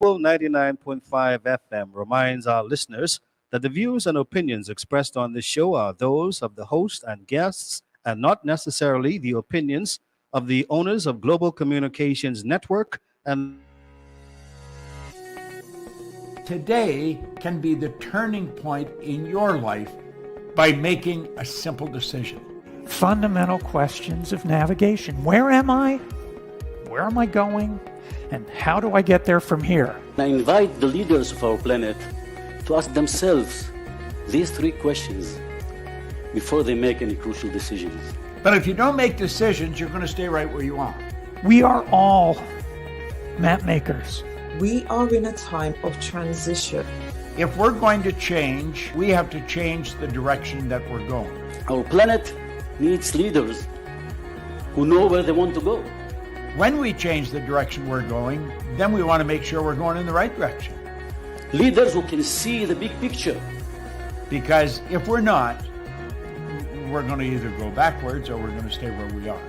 Global 99.5 FM reminds our listeners that the views and opinions expressed on this show are those of the host and guests and not necessarily the opinions of the owners of Global Communications Network and Today can be the turning point in your life by making a simple decision. Fundamental questions of navigation. Where am I? Where am I going? And how do I get there from here? I invite the leaders of our planet to ask themselves these three questions before they make any crucial decisions. But if you don't make decisions, you're going to stay right where you are. We are all map makers. We are in a time of transition. If we're going to change, we have to change the direction that we're going. Our planet needs leaders who know where they want to go. When we change the direction we're going, then we want to make sure we're going in the right direction. Leaders who can see the big picture. Because if we're not, we're going to either go backwards or we're going to stay where we are.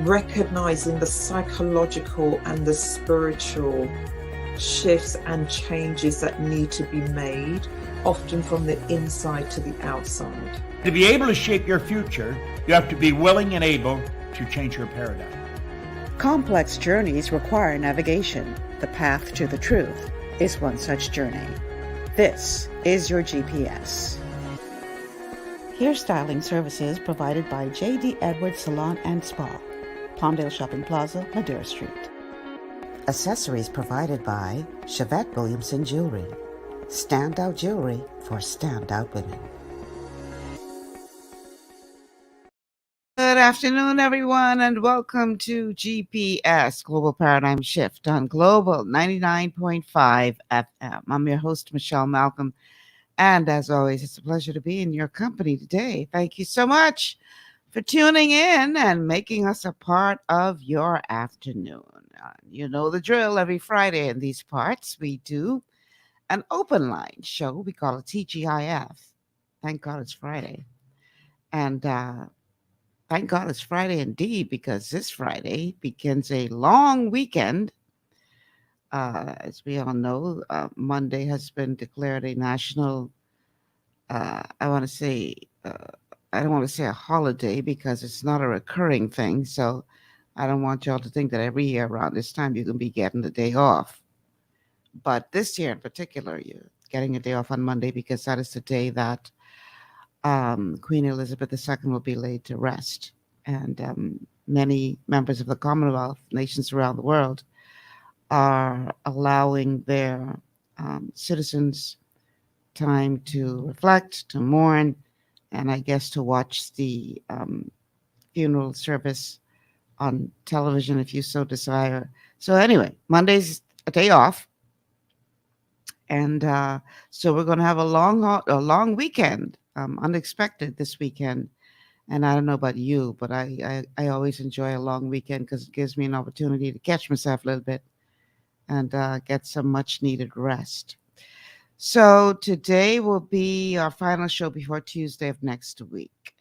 Recognizing the psychological and the spiritual shifts and changes that need to be made, often from the inside to the outside. To be able to shape your future, you have to be willing and able to change your paradigm. Complex journeys require navigation. The path to the truth is one such journey. This is your GPS. Hairstyling services provided by J.D. Edwards Salon and Spa, Palmdale Shopping Plaza, Madera Street. Accessories provided by Chevette Williamson Jewelry. Standout jewelry for standout women. Good afternoon, everyone, and welcome to GPS Global Paradigm Shift on Global 99.5 FM. I'm your host, Michelle Malcolm, and as always, it's a pleasure to be in your company today. Thank you so much for tuning in and making us a part of your afternoon. You know the drill. Every Friday in these parts, we do an open line show. We call it TGIF. Thank God it's Friday. And thank God it's Friday indeed, because this Friday begins a long weekend. As we all know, Monday has been declared a national, I don't want to say a holiday because it's not a recurring thing. So I don't want y'all to think that every year around this time you can be getting the day off. But this year in particular, you're getting a day off on Monday because that is the day that Queen Elizabeth II will be laid to rest. And many members of the Commonwealth, nations around the world, are allowing their citizens time to reflect, to mourn, and I guess to watch the funeral service on television if you so desire. So anyway, Monday's a day off. And so we're going to have a long weekend, unexpected this weekend. And I don't know about you, but I always enjoy a long weekend because it gives me an opportunity to catch myself a little bit and get some much needed rest. So today will be our final show before Tuesday of next week.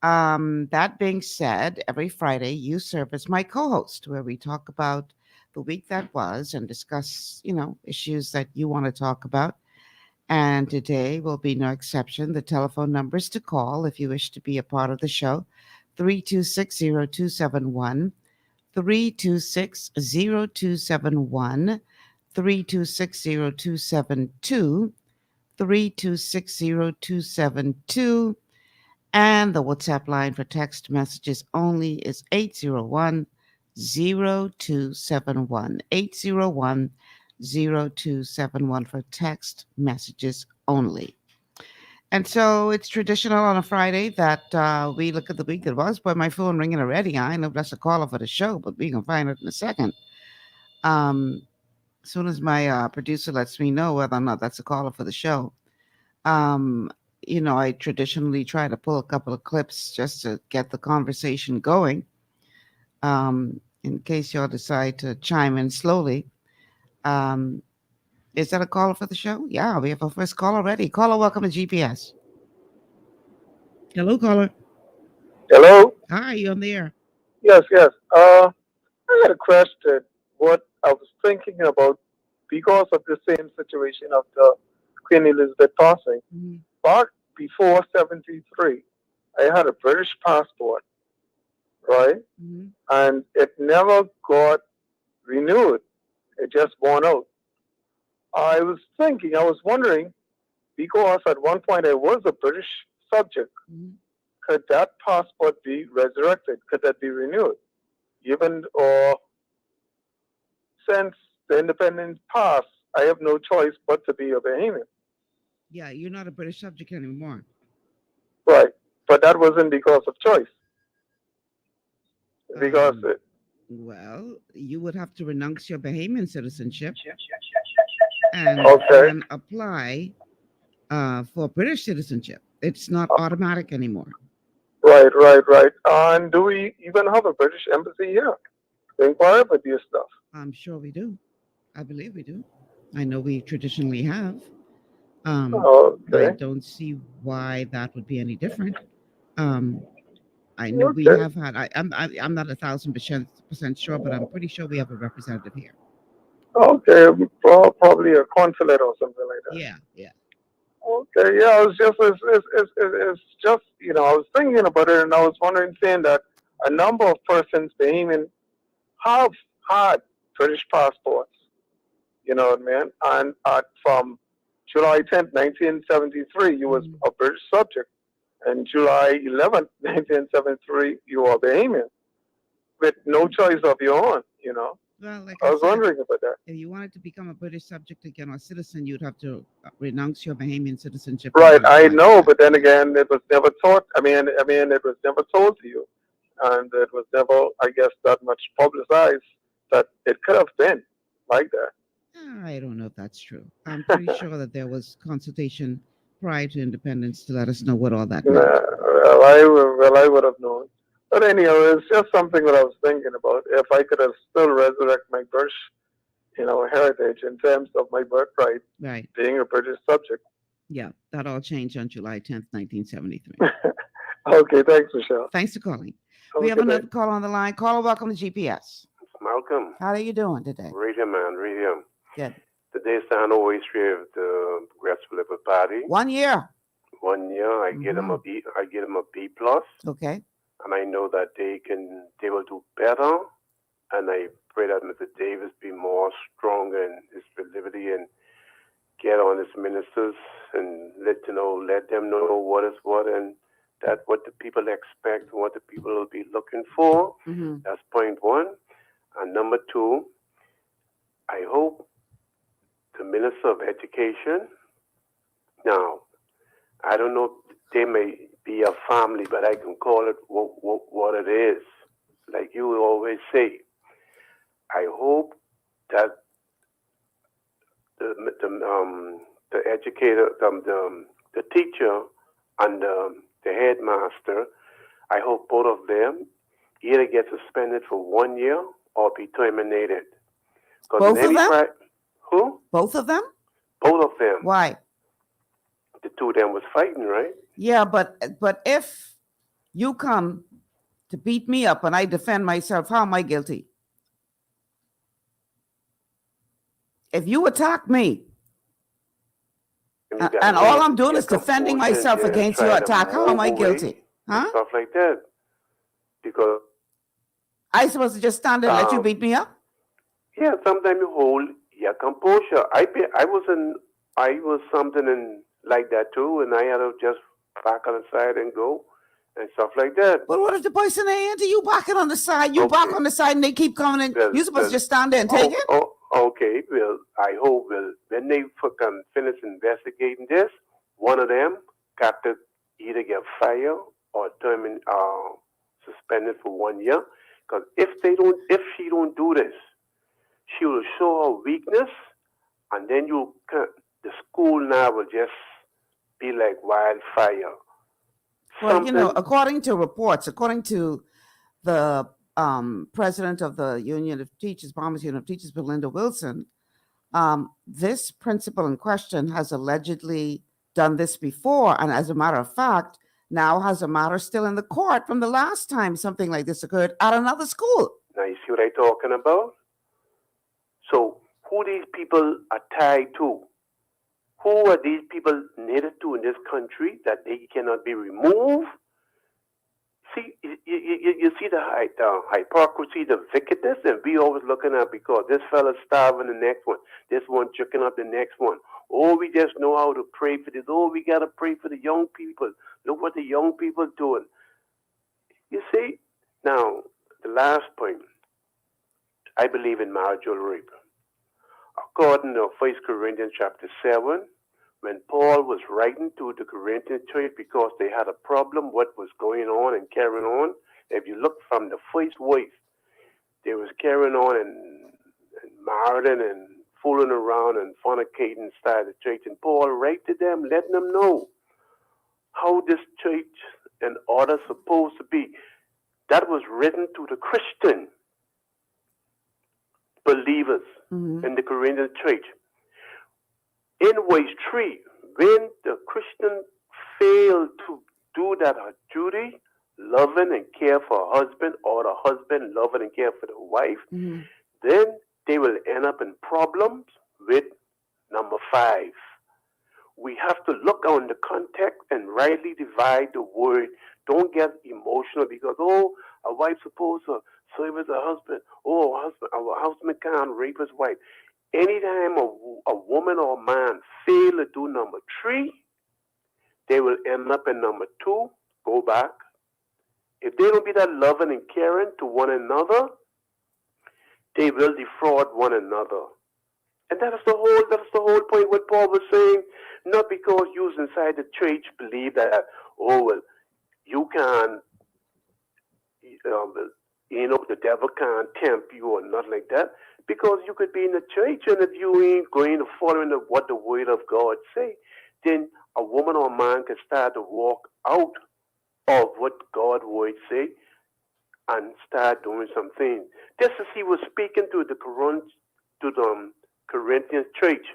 That being said, every Friday you serve as my co-host, where we talk about the week that was and discuss, issues that you want to talk about. And today will be no exception. The telephone numbers to call if you wish to be a part of the show, 326-0271, 326-0271, 326-0272, 326-0272, and the WhatsApp line for text messages only is 801-0271, 801-0271 for text messages only. And so it's traditional on a Friday that we look at the week that was. Boy, my phone ringing already. I know that's a caller for the show, but we can find it in a second. As soon as my producer lets me know whether or not that's a caller for the show. I traditionally try to pull a couple of clips just to get the conversation going. In case y'all decide to chime in slowly. Is that a caller for the show? Yeah, we have our first call already. Caller, welcome to GPS. Hello, caller. Hello? Hi, you on the air? Yes. I had a question. What I was thinking about because of the same situation of the Queen Elizabeth passing. Mhm. Back before 73, I had a British passport, right? Mhm. And it never got renewed. It just wore out. I was wondering, because at one point I was a British subject, Mhm. could that passport be resurrected? Could that be renewed? Even or since the independence passed, I have no choice but to be a Bahamian. Yeah, you're not a British subject anymore. Right. But that wasn't because of choice. Because Um, well, you would have to renounce your Bahamian citizenship and okay. then apply for British citizenship. It's not automatic anymore. Right. And do we even have a British embassy here to inquire about this stuff? I'm sure we do. I believe we do. I know we traditionally have. I Okay. don't see why that would be any different. I know we Okay. have had. I'm not 1,000% sure, but I'm pretty sure we have a representative here. Okay. Probably a consulate or something like that. Yeah. Okay, yeah, it's just, I was thinking about it and I was wondering, saying that a number of persons, Bahamian, have had British passports, you know what I mean? And from July 10th, 1973, you was a British subject. And July 11th, 1973, you were Bahamian with no choice of your own. Well, like I I was said, wondering about that. if you wanted to become a British subject again or citizen, you'd have to renounce your Bahamian citizenship. and Right, then I apply for know, that. but then again, it was never taught. It was never told to you, and it was never, I guess, that much publicized that it could have been like that. I don't know if that's true. I'm pretty sure that there was consultation prior to independence to let us know what all that meant. I would have known. But anyhow, it's just something that I was thinking about. If I could have still resurrect my British, heritage in terms of my birthright, Right. being a British subject. Yeah, that all changed on July 10th, 1973. Okay, thanks, Michelle. Thanks for calling. Have We a have good day. another call on the line. Caller, welcome to GPS. Malcolm, How are you doing today? radio man, radio. Good. Today stand over history of the Progressive Liberal Party. 1 year. 1 year, I give them a B. I give them a B plus, Okay. and I know that they will do better. And I pray that Mr. Davis be more stronger in his liberty and get on his ministers and let them know what is what, and that what the people expect, what the people will be looking for. Mm-hmm. That's point one. And number two, I hope the Minister of Education, now, I don't know, they may be a family, but I can call it what it is. Like you always say, I hope that the educator, the teacher, and the headmaster, I hope both of them either get suspended for 1 year or be terminated. Both of them? Who? Both of them? Both of them. Why? The two of them was fighting, right? Yeah, but if you come to beat me up and I defend myself, how am I guilty? If you attack me, and all I'm doing is defending myself against your attack, how am I guilty? Huh? Stuff like that. Because I supposed to just stand there and let you beat me up? yeah, sometimes you hold your composure. I was something in like that too, and I had to just back on the side and go and stuff like that. But what if the person ain't into you backing on the side? You back on the side and they keep coming in. You're supposed to just stand there and take it? Okay. Well, I hope when they can finish investigating this, one of them got to either get fired or suspended for 1 year. Because if she don't do this, she will show her weakness, and then the school now will just be like wildfire. Well, according to reports, according to the president of the Union of Teachers, Bahamas Union of Teachers, Belinda Wilson, this principal in question has allegedly done this before, and as a matter of fact, now has a matter still in the court from the last time something like this occurred at another school. Now you see what I'm talking about? So who these people are tied to. Who are these people native to in this country that they cannot be removed? See, you see the hypocrisy, the wickedness, and we always looking at because this fella's starving the next one, this one checking up the next one. Oh, we just know how to pray for this. Oh, we got to pray for the young people. Look what the young people doing. You see, now, the last point, I believe in marital rape. According to 1 Corinthians chapter 7, when Paul was writing to the Corinthian church because they had a problem, what was going on and carrying on, if you look from the first wife, they was carrying on and marrying and fooling around and fornicating inside the church. And Paul write to them, letting them know how this church and order supposed to be. That was written to the Christian believers in the Corinthian church. In verse 3, when the Christian failed to do that her duty, loving and care for her husband, or the husband loving and care for the wife, then they will end up in problems with number 5. We have to look on the context and rightly divide the word. Don't get emotional because, oh, a wife's supposed to serve as a husband. Oh, our husband can't rape his wife. Anytime a woman or a man fail to do number 3, they will end up in number 2, go back. If they don't be that loving and caring to one another, they will defraud one another. And that's the whole point what Paul was saying. Not because you inside the church believe that, oh, well, you can't, the devil can't tempt you or nothing like that. Because you could be in the church, and if you ain't going to follow what the word of God say, then a woman or a man can start to walk out of what God's word say and start doing some things. Just as he was speaking to the Corinthian church,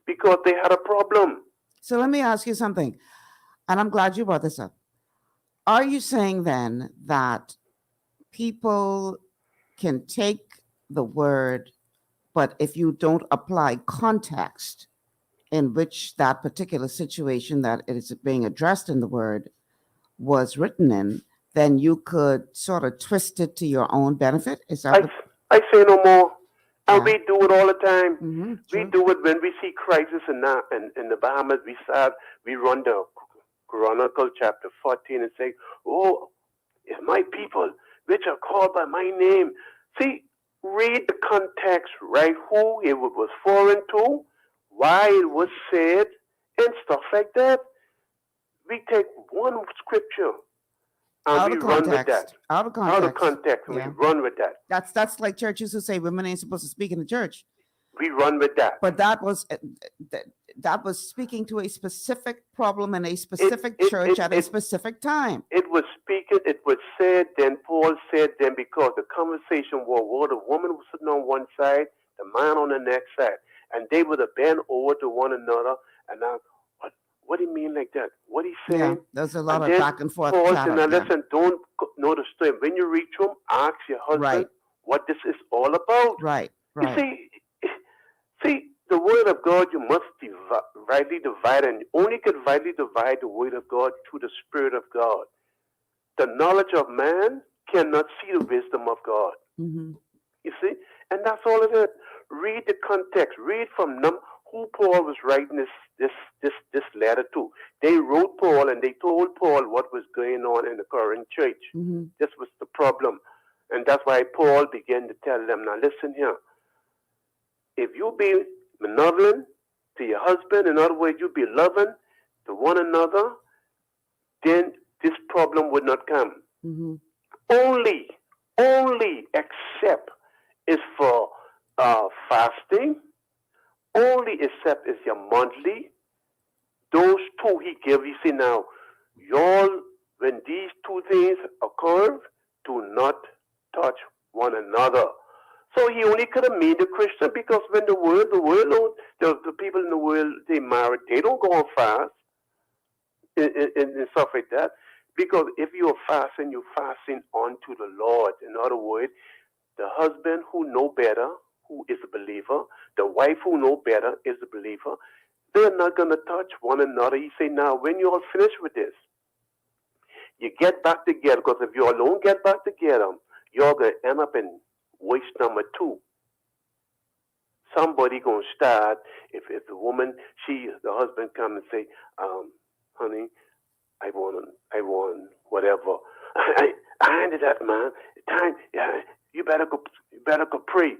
because they had a problem. So let me ask you something, and I'm glad you brought this up. Are you saying then that people can take the word, but if you don't apply context in which that particular situation that it is being addressed in the word was written in, then you could sort of twist it to your own benefit? Is that I say no more. And we do it all the time. True. We do it when we see crisis in the Bahamas. We run the Chronicle chapter 14 and say, oh, it's my people which are called by my name. See, read the context, right? Who it was foreign to, why it was said, and stuff like that. We take one scripture and we run with that. Out of context, yeah. We run with that. That's like churches who say women ain't supposed to speak in the church. We run with that. But that was speaking to a specific problem in a specific church at a specific time. It was speaking, it was said, then Paul said, then because the conversation was the woman was sitting on one side, the man on the next side, and they would have bent over to one another, and now, what do you mean like that? What he saying? Yeah, there's a lot of back and forth. Paul said, now listen, don't know the story. When you reach home, ask your husband what this is all about. Right. You see, the word of God, you must rightly divide, and you only can rightly divide the word of God through the Spirit of God. The knowledge of man cannot see the wisdom of God. You see? And that's all it is. Read the context. Read from who Paul was writing this letter to. They wrote Paul, and they told Paul what was going on in the Corinth church. This was the problem. And that's why Paul began to tell them, now listen here. If you be benevolent to your husband, in other words, you be loving to one another, then this problem would not come. Only except is for fasting, only except is your monthly. Those two he gave. You see now, y'all, when these two things occur, do not touch one another. So he only could have made the Christian, because when the people in the world, they married, they don't go on fast and stuff like that. Because if you're fasting unto the Lord. In other words, the husband who know better, who is a believer, the wife who know better is a believer. They're not going to touch one another. He say, now, when you're all finished with this, you get back together, because if you alone get back together, you're going to end up in waste number 2. Somebody going to start, if the woman, the husband come and say, honey, I want whatever. I handed that man. Time, yeah, you better go pray.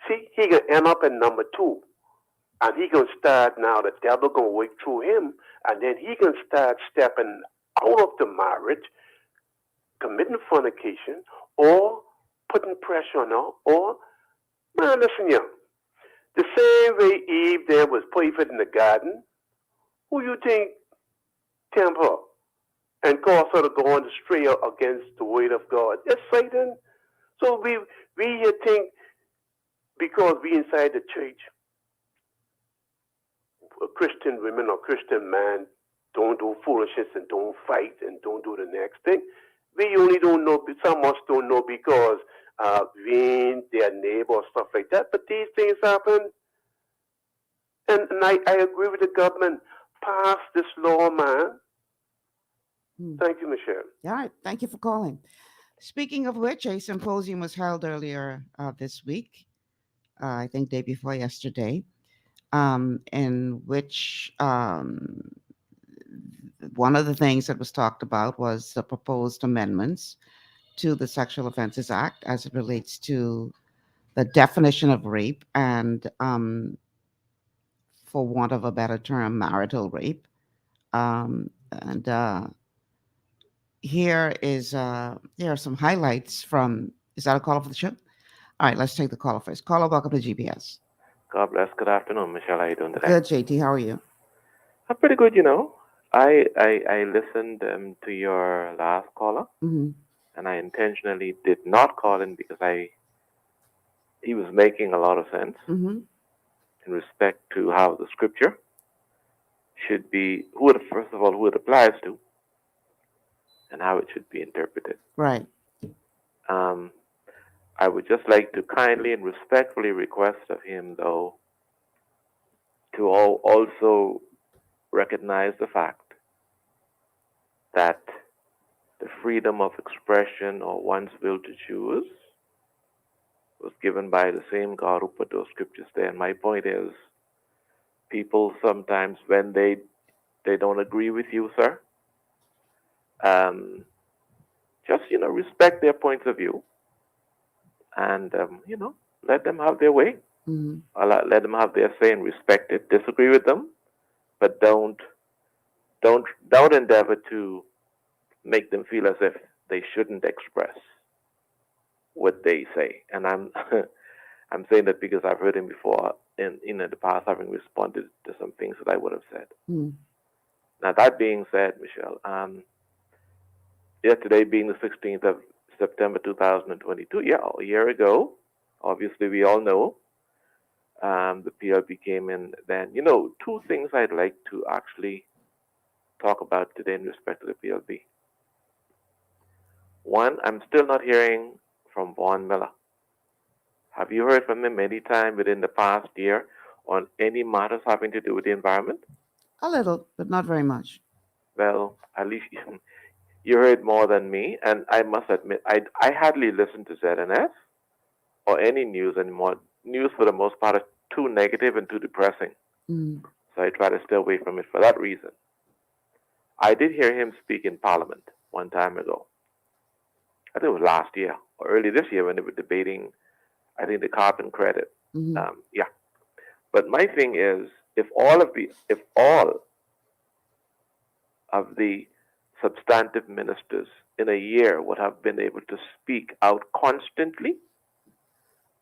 See, he gonna end up in number 2, and he gonna start now. The devil gonna work through him, and then he gonna start stepping out of the marriage, committing fornication, or putting pressure on her. Or, man, listen, young. The same way Eve there was perfect in the garden, who you think tempt her and cause her to go on the stray against the word of God? It's Satan. So we here think because we inside the church, Christian women or Christian man don't do foolishness and don't fight and don't do the next thing. We only don't know, some of us don't know because we ain't their neighbor or stuff like that. But these things happen. And I agree with the government. Pass this law, man. Thank you, Michelle. All right. Thank you for calling. Speaking of which, a symposium was held earlier this week, I think day before yesterday, in which one of the things that was talked about was the proposed amendments to the Sexual Offences Act as it relates to the definition of rape and, for want of a better term, marital rape. Here are some highlights from. Is that a caller for the show? All right, let's take the caller first. Caller, welcome to GPS. God bless. Good afternoon, Michelle. How are you doing today? Good, JT. How are you? I'm pretty good, you know. I listened to your last caller, Mm-hmm. and I intentionally did not call in because he was making a lot of sense Mm-hmm. in respect to how the scripture should be, who it applies to, and how it should be interpreted. Right. I would just like to kindly and respectfully request of him, though, to also recognize the fact that the freedom of expression or one's will to choose was given by the same God who put those scriptures there. And my point is, people sometimes, when they don't agree with you, sir, just, respect their points of view and, let them have their way. Mm-hmm. Let them have their say and respect it. Disagree with them, but don't endeavor to make them feel as if they shouldn't express what they say. And I'm I'm saying that because I've heard him before in the past, having responded to some things that I would have said. Mm. Now, that being said, Michelle, today being the 16th of September 2022, a year ago, obviously we all know, the PLB came in then. Two things I'd like to actually talk about today in respect to the PLB. One, I'm still not hearing from Vaughn Miller. Have you heard from him any time within the past year on any matters having to do with the environment? A little, but not very much. Well, at least you heard more than me, and I must admit, I hardly listen to ZNS or any news anymore. News, for the most part, is too negative and too depressing. Mm. So I try to stay away from it for that reason. I did hear him speak in Parliament one time ago. I think it was last year or early this year when they were debating, I think, the carbon credit. Mm-hmm. But my thing is, if all of the substantive ministers in a year would have been able to speak out constantly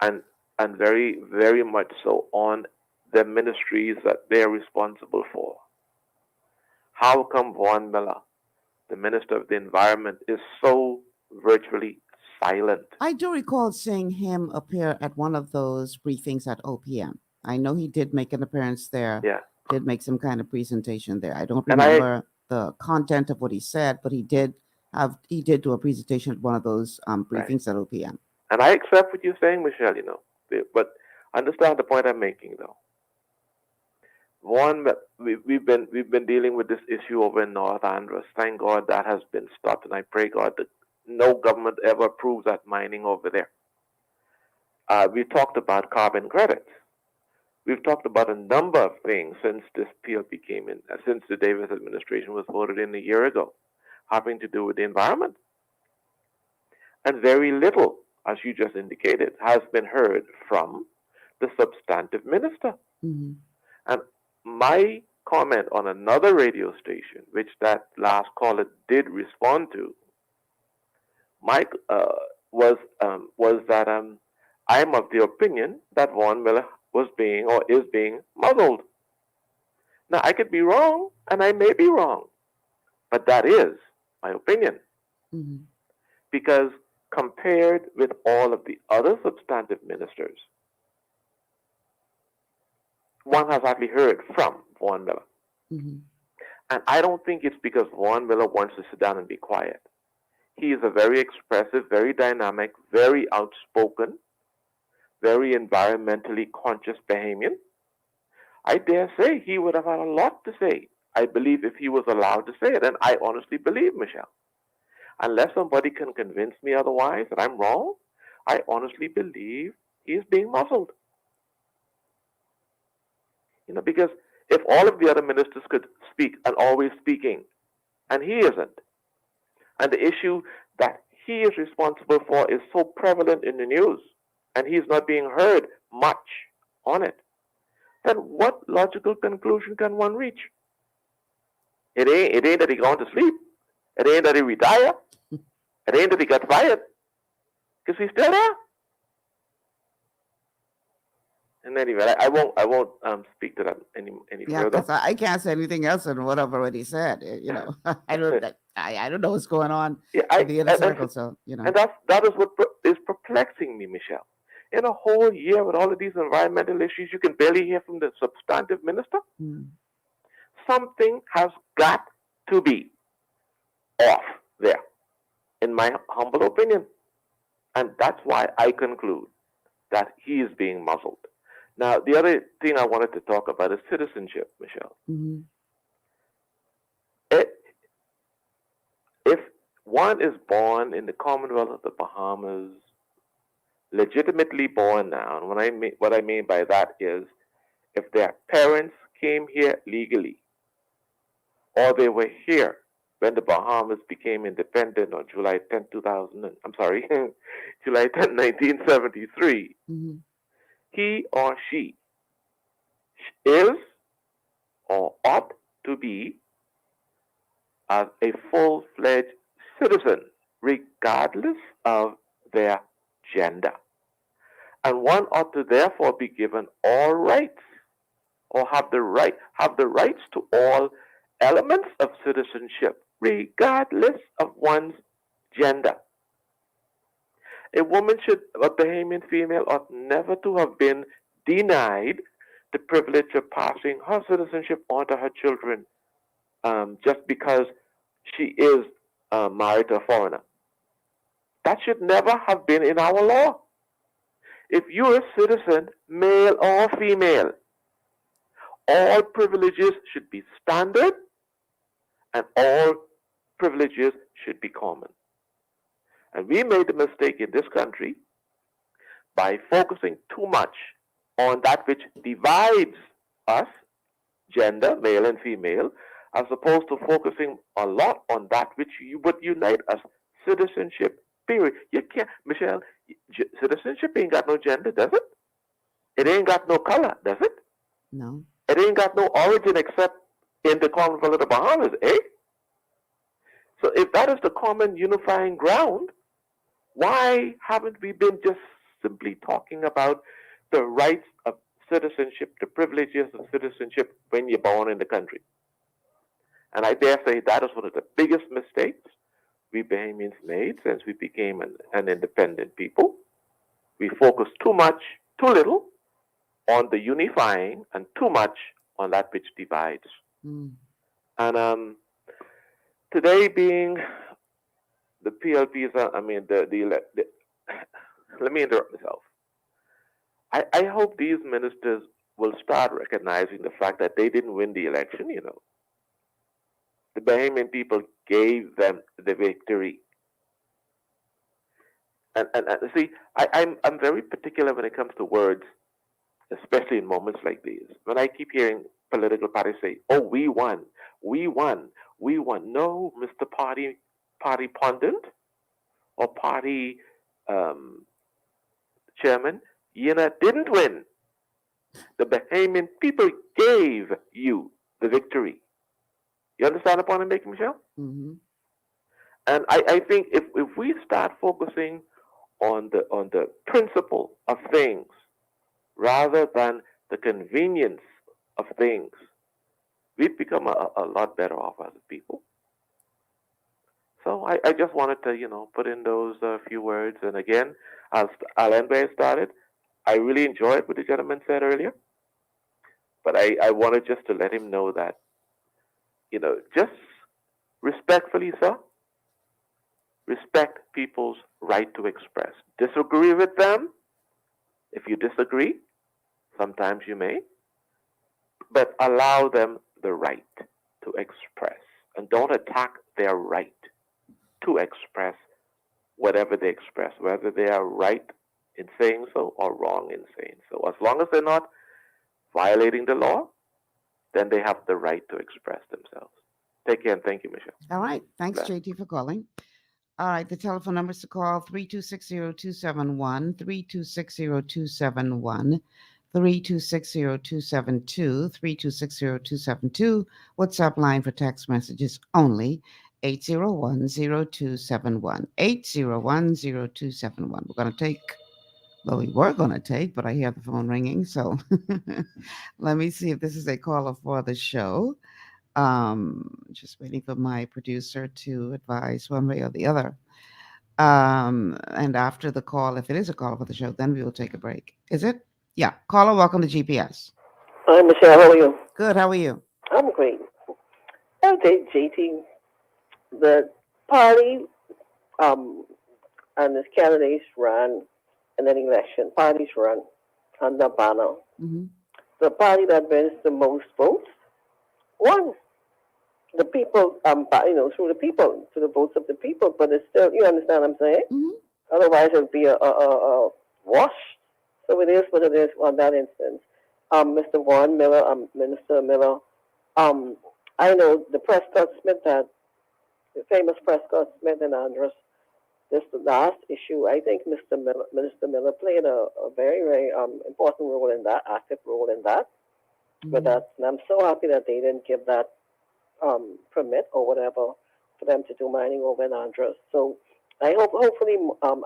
and very, very much so on the ministries that they're responsible for, how come Vaughn Miller, the Minister of the Environment, is so virtually silent? I do recall seeing him appear at one of those briefings at OPM. I know he did make an appearance there. Yeah. Did make some kind of presentation there. I don't remember the content of what he said, but he did do a presentation at one of those briefings at OPM. And I accept what you're saying, Michelle, but Understand the point I'm making, though. One, we've been dealing with this issue over in North Andros. Thank God that has been stopped, and I pray God that no government ever approves that mining over there. We talked about carbon credits. We've talked about a number of things since this PLP came in, since the Davis administration was voted in a year ago, having to do with the environment. And very little, as you just indicated, has been heard from the substantive minister. Mm-hmm. And my comment on another radio station, which that last caller did respond to, Mike, was that I'm of the opinion that Vaughn Miller was being or is being muzzled. Now, I could be wrong, and I may be wrong, but that is my opinion. Mm-hmm. Because compared with all of the other substantive ministers, one has actually heard from Vaughn Miller. Mm-hmm. And I don't think it's because Vaughn Miller wants to sit down and be quiet. He is a very expressive, very dynamic, very outspoken, very environmentally conscious Bahamian. I dare say he would have had a lot to say, I believe, if he was allowed to say it. And I honestly believe, Michelle, unless somebody can convince me otherwise that I'm wrong, I honestly believe he is being muzzled. Because if all of the other ministers could speak and always speaking, and he isn't, and the issue that he is responsible for is so prevalent in the news, and he's not being heard much on it, then what logical conclusion can one reach? It ain't that he gone to sleep. It ain't that he retired. It ain't that he got fired. Because he's still there. And anyway, I won't speak to that any Yeah, further. because I can't say anything else than what I've already said. I don't know what's going on in the inner circle. So and that is what is perplexing me, Michelle. In a whole year with all of these environmental issues, you can barely hear from the substantive minister. Something has got to be off there, in my humble opinion, and that's why I conclude that he is being muzzled. Now, the other thing I wanted to talk about is citizenship, Michelle. Mm-hmm. If one is born in the Commonwealth of the Bahamas, legitimately born now, and what I mean by that is if their parents came here legally, or they were here when the Bahamas became independent on July 10, July 10, 1973, Mm-hmm. he or she is or ought to be as a full-fledged citizen, regardless of their gender. And one ought to therefore be given all rights, or have the rights to all elements of citizenship, regardless of one's gender. A Bahamian female ought never to have been denied the privilege of passing her citizenship on to her children just because she is married to a foreigner. That should never have been in our law. If you're a citizen, male or female, all privileges should be standard and all privileges should be common. And we made the mistake in this country by focusing too much on that which divides us, gender, male and female, as opposed to focusing a lot on that which would unite us, citizenship, period. You can't, Michelle, citizenship ain't got no gender, does it? It ain't got no color, does it? No. It ain't got no origin except in the Commonwealth of the Bahamas, eh? So if that is the common unifying ground, why haven't we been just simply talking about the rights of citizenship, the privileges of citizenship when you're born in the country? And I dare say that is one of the biggest mistakes we Bahamians made since we became an independent people. We focused too much, too little on the unifying and too much on that which divides. And today being the PLPs, let me interrupt myself. I hope these ministers will start recognizing the fact that they didn't win the election, The Bahamian people gave them the victory. And see, I'm very particular when it comes to words, especially in moments like these. When I keep hearing political parties say, "Oh, we won, we won, we won." No, Mr. Party pundit or party chairman, didn't win. The Bahamian people gave you the victory. You understand the point I'm making, Michelle? Mm-hmm. And I think if we start focusing on the principle of things rather than the convenience of things, we've become a lot better off as a people. So I just wanted to, put in those few words. And again, I'll end where I started. I really enjoyed what the gentleman said earlier. But I wanted just to let him know that, just respectfully, sir, respect people's right to express. Disagree with them. If you disagree, sometimes you may, but allow them the right to express. And don't attack their right to express whatever they express, whether they are right in saying so or wrong in saying so. As long as they're not violating the law, then they have the right to express themselves. Take care and thank you, Michelle. All right. Thanks, Bless. JT, for calling. All right. The telephone numbers to call 3260271, 3260271, 3260272, 3260272. WhatsApp line for text messages only 8010271, 8010271. We were going to take, but I hear the phone ringing. So let me see if this is a caller for the show. Just waiting for my producer to advise one way or the other. And after the call, if it is a caller for the show, then we will take a break. Is it? Yeah. Caller, welcome to GPS. Hi, Michelle. How are you? Good. How are you? I'm great. Okay, JT. The party and its candidates ran in an election. Parties run under banner. Mm-hmm. The party that wins the most votes won. The people, through the people, through the votes of the people. But it's still, you understand what I'm saying? Mm-hmm. Otherwise, it would be a wash. So it is what it is on that instance. Mr. Warren Miller, Minister Miller, I know the Prescott Smith, the famous Prescott Smith and Andrews, this last issue, I think Minister Miller played a very, very important role in that, active role in that. Mm-hmm. But and I'm so happy that they didn't give that permit or whatever for them to do mining over in Andros. So I hopefully,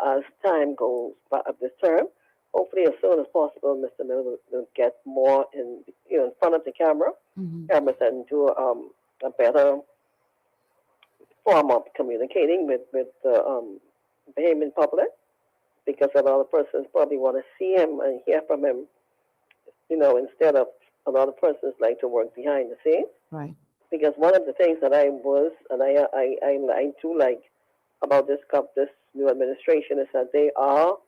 as time goes by of this term, hopefully as soon as possible, Mr. Miller will get more in front of the cameras and do a better form of communicating with the Bahamian public, because a lot of persons probably want to see him and hear from him, instead of a lot of persons like to work behind the scenes. Right. Because one of the things that I do like about this new administration is that they are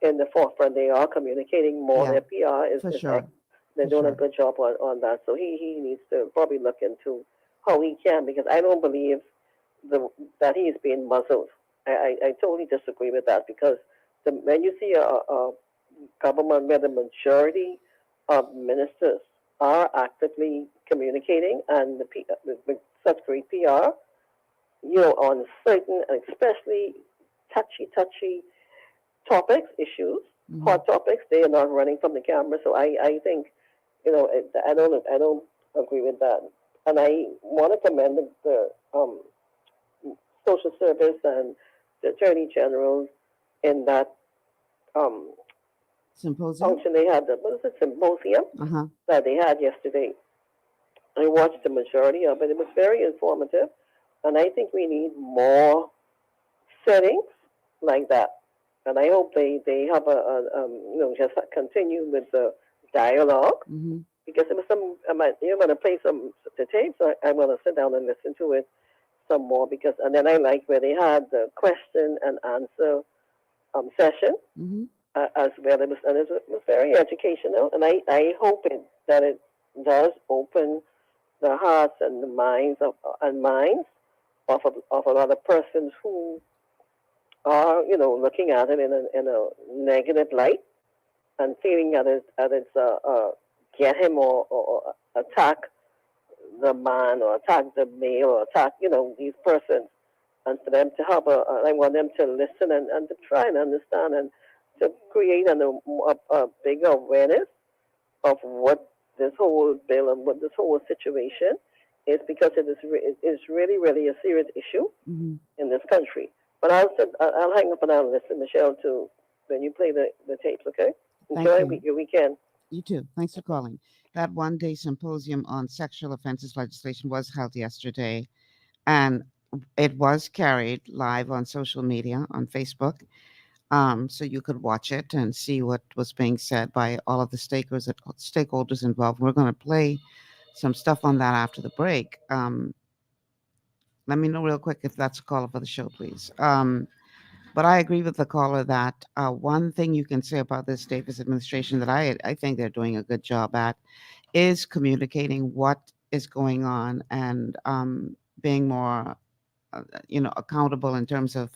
in the forefront. They are communicating more. Yeah, Their PR is sure. they're doing a good job on that. So he needs to probably look into how he can, because I don't believe that he's being muzzled. I totally disagree with that, because when you see a government where the majority of ministers are actively communicating and with such great PR, on certain, especially touchy topics, issues, hot topics, they are not running from the camera. So I think, I don't agree with that. And I want to commend the social service and the attorney general in that symposium function they had. Symposium that they had yesterday. I watched the majority of it. It was very informative, and I think we need more settings like that. And I hope they have just continue with the dialogue, because there was you're going to play the tapes. So I'm going to sit down and listen to it some more, and then I like where they had the question and answer session. as well. It was very educational, and I hope that it does open the hearts and the minds of a lot of persons who are, looking at it in a negative light and feeling that it's get him or attack the man or attack the male or attack, these persons. And for them to have I want them to listen and to try and understand and to create a bigger awareness of what this whole bill and what this whole situation is, because it is really, really a serious issue in this country. But I'll hang up and I'll listen, Michelle, to when you play the tapes, okay? Enjoy your weekend. You too. Thanks for calling. That one-day symposium on sexual offenses legislation was held yesterday, and it was carried live on social media, on Facebook. So you could watch it and see what was being said by all of the stakeholders involved. We're going to play some stuff on that after the break. Let me know real quick if that's a caller for the show, please. But I agree with the caller that one thing you can say about this Davis administration that I think they're doing a good job at is communicating what is going on and being more, accountable in terms of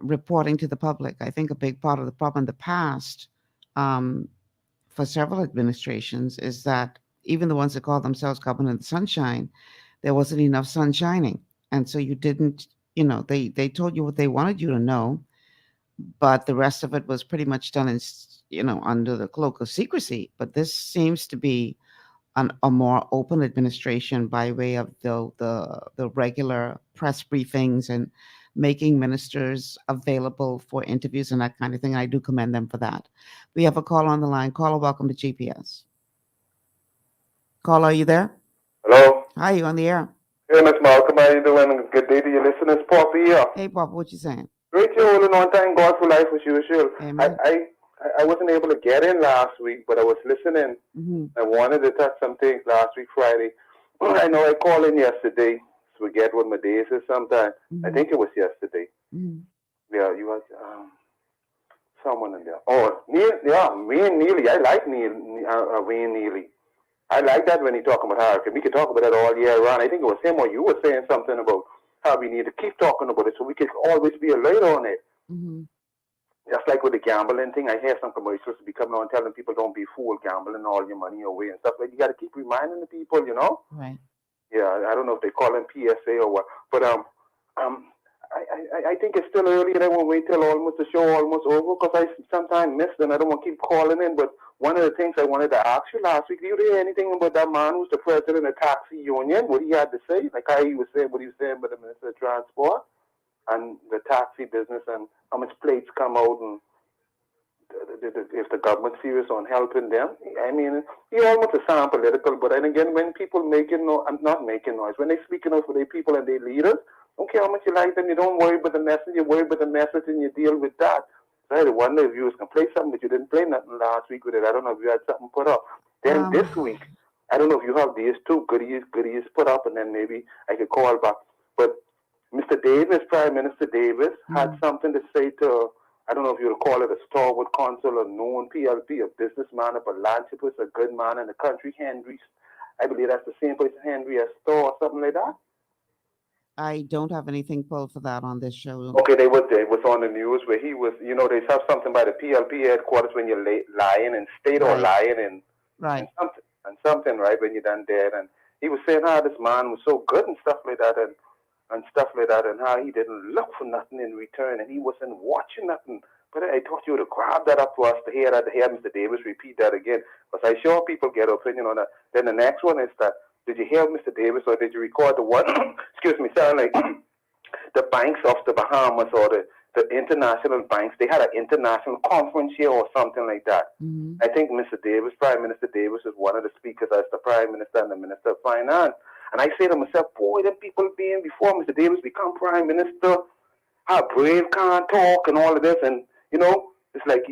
reporting to the public. I think a big part of the problem in the past for several administrations is that even the ones that call themselves government of the sunshine, there wasn't enough sun shining. And so you didn't, they told you what they wanted you to know, but the rest of it was pretty much done in, under the cloak of secrecy. But this seems to be a more open administration by way of the regular press briefings and making ministers available for interviews and that kind of thing. I do commend them for that. We have a call on the line. Caller, welcome to GPS. Caller, are you there? Hello. Hi, you on the air? Hey, Miss Malcolm, how you doing? Good day to your listeners. Papa here. Hey, Papa, what you saying? Great, you holding on. Thank God for life as usual. Amen. I wasn't able to get in last week, but I was listening. I wanted to touch some things last week, Friday. I know I called in yesterday. Forget what my days is sometime. I think it was yesterday. Yeah, you was someone in there. Oh, Neil, yeah, Wayne Neely. I like Wayne Neely. I like that when he talking about hurricane. We can talk about that all year round. I think it was him or you were saying something about how we need to keep talking about it so we can always be alert on it. Just like with the gambling thing, I hear some commercials to be coming on telling people don't be fooled gambling all your money away and stuff. Like, you got to keep reminding the people, Right. Yeah, I don't know if they call them PSA or what, but I think it's still early and I won't wait till almost the show almost over because I sometimes miss and I don't want to keep calling in. But one of the things I wanted to ask you last week, did you hear anything about that man who's the president of the taxi union? What he had to say, like how he was saying what he was saying about the Minister of Transport and the taxi business and how much plates come out and if the government's serious on helping them. I mean, he almost sound political, but then again, when people not making noise, when they speaking out for their people and their leaders, don't care how much you like them, you don't worry about the message, you worry about the message and you deal with that. So I had to wonder if you was going to play something, but you didn't play nothing last week with it. I don't know if you had something put up. Then this week, I don't know if you have these two goodies put up, and then maybe I could call back. But Mr. Davis, Prime Minister Davis, had something to say to, I don't know if you would call it a stalwart consul, a known PLP, a businessman, a philanthropist, a good man in the country, Henry. I believe that's the same place Henry has store or something like that. I don't have anything pulled for that on this show. Okay, they was on the news where he was, they have something by the PLP headquarters when you're lying in state or lying in something, right, when you're done dead. And he was saying how this man was so good and stuff like that and stuff like that, and how he didn't look for nothing in return, and he wasn't watching nothing. But I thought you would have grabbed that up for us to hear Mr. Davis repeat that again, because I sure people get an opinion on that. Then the next one is that, did you hear Mr. Davis, or did you record the one, excuse me, sound like the banks of the Bahamas or the international banks, they had an international conference here or something like that. I think Mr. Davis, Prime Minister Davis, is one of the speakers as the Prime Minister and the Minister of Finance. And I say to myself, boy, them people being before Mr. Davis become Prime Minister, how brave can't talk and all of this. And, it's like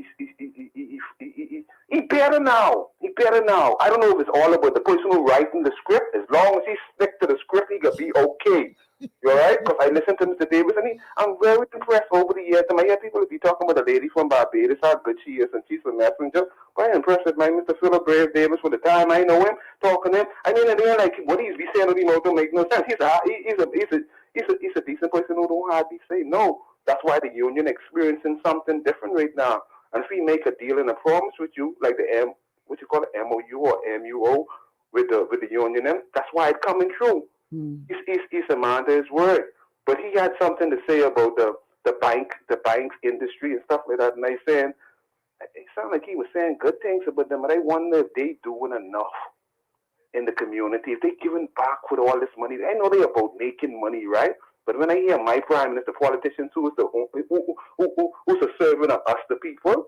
he better now. He better now. I don't know if it's all about the person who writing the script. As long as he stick to the script, he could be okay. You all right? Because I listen to Mr. Davis, and I'm very impressed over the years. I hear people be talking about a lady from Barbados, how good she is, and she's a messenger. But I'm impressed with my Mr. Philip Brave Davis for the time I know him, talking to him. I mean, and then, like, what he's be saying, don't make no sense. He's a decent person who don't hardly say no. That's why the union experiencing something different right now. And if we make a deal and a promise with you, like the what you call it, MOU or MUO with the union, that's why it's coming true. He's a man to his word. But he had something to say about the banks industry and stuff like that. And I saying, it sounded like he was saying good things about them, but I wonder if they doing enough in the community, if they giving back with all this money. I know they about making money, right? But when I hear my prime minister, politicians who's a servant of us, the people,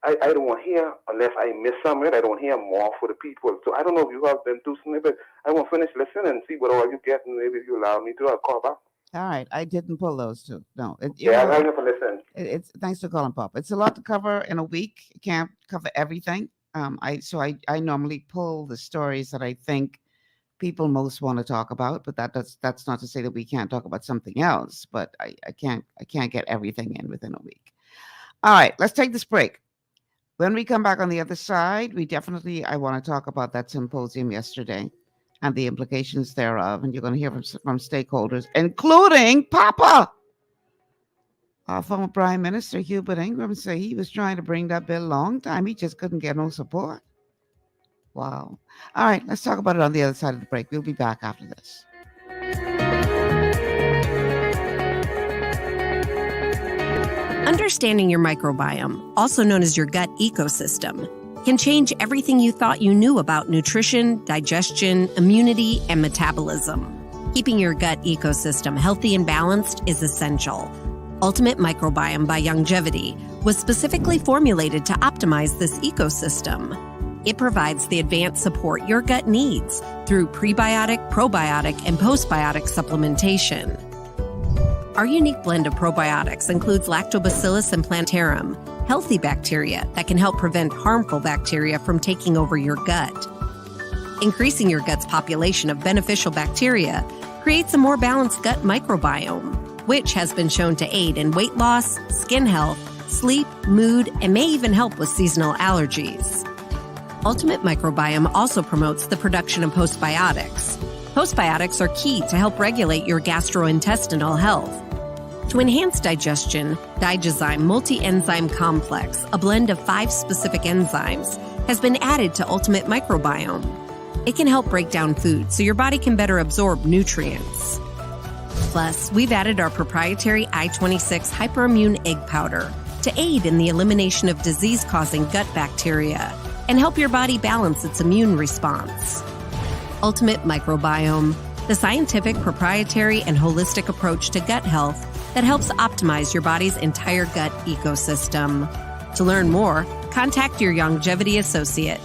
I don't want to hear, unless I miss something, I don't hear more for the people. So I don't know if you have been through something, but I want to finish listening and see what all you get, and maybe if you allow me to, I'll call back. All right, I didn't pull those two. No. I'm going to listen. It's thanks for calling, Pop. It's a lot to cover in a week. You can't cover everything. I normally pull the stories that I think people most want to talk about, but that's not to say that we can't talk about something else. But I can't get everything in within a week. All right, let's take this break. When we come back on the other side, I want to talk about that symposium yesterday and the implications thereof. And you're going to hear from stakeholders, including Papa. Our former Prime Minister, Hubert Ingram, said he was trying to bring that bill a long time. He just couldn't get no support. Wow. All right, let's talk about it on the other side of the break. We'll be back after this. Understanding your microbiome, also known as your gut ecosystem, can change everything you thought you knew about nutrition, digestion, immunity, and metabolism. Keeping your gut ecosystem healthy and balanced is essential. Ultimate Microbiome by Longevity was specifically formulated to optimize this ecosystem. It provides the advanced support your gut needs through prebiotic, probiotic, and postbiotic supplementation. Our unique blend of probiotics includes Lactobacillus and Plantarum, healthy bacteria that can help prevent harmful bacteria from taking over your gut. Increasing your gut's population of beneficial bacteria creates a more balanced gut microbiome, which has been shown to aid in weight loss, skin health, sleep, mood, and may even help with seasonal allergies. Ultimate Microbiome also promotes the production of postbiotics. Postbiotics are key to help regulate your gastrointestinal health. To enhance digestion, Digizyme Multi-Enzyme Complex, a blend of 5 specific enzymes, has been added to Ultimate Microbiome. It can help break down food so your body can better absorb nutrients. Plus, we've added our proprietary I-26 Hyperimmune Egg Powder to aid in the elimination of disease-causing gut bacteria and help your body balance its immune response. Ultimate Microbiome, the scientific, proprietary, and holistic approach to gut health that helps optimize your body's entire gut ecosystem. To learn more, contact your Longevity associate.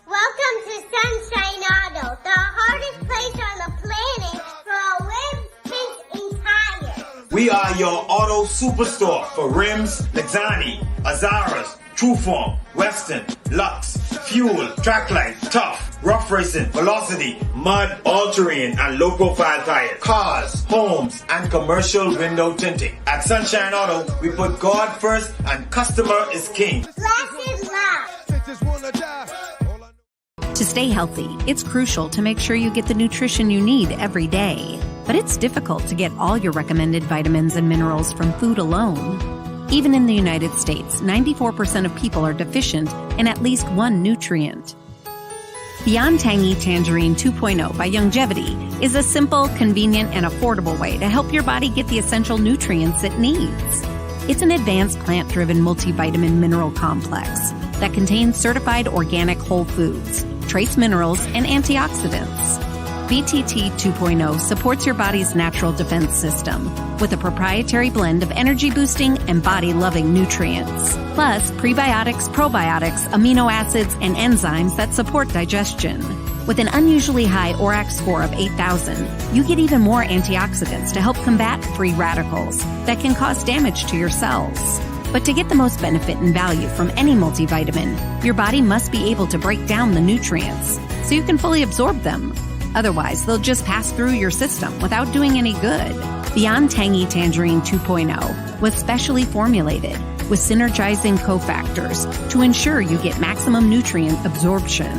Welcome to Sunshine Auto, the hardest place on the planet for rims, tints, and tires. We are your auto superstore for rims, Lexani, Azaras, Trueform, Western, Lux, Fuel, Trackline, Tough, Rough Racing, Velocity, Mud, All-Terrain, and low-profile tires, cars, homes, and commercial window tinting. At Sunshine Auto, we put God first and customer is king. Blessed love. To stay healthy, it's crucial to make sure you get the nutrition you need every day. But it's difficult to get all your recommended vitamins and minerals from food alone. Even in the United States, 94% of people are deficient in at least one nutrient. Beyond Tangy Tangerine 2.0 by Longevity is a simple, convenient, and affordable way to help your body get the essential nutrients it needs. It's an advanced plant-driven multivitamin mineral complex that contains certified organic whole foods, trace minerals, and antioxidants. BTT 2.0 supports your body's natural defense system with a proprietary blend of energy-boosting and body-loving nutrients, plus prebiotics, probiotics, amino acids, and enzymes that support digestion. With an unusually high ORAC score of 8,000, you get even more antioxidants to help combat free radicals that can cause damage to your cells. But to get the most benefit and value from any multivitamin, your body must be able to break down the nutrients so you can fully absorb them. Otherwise, they'll just pass through your system without doing any good. Beyond Tangy Tangerine 2.0 was specially formulated with synergizing cofactors to ensure you get maximum nutrient absorption.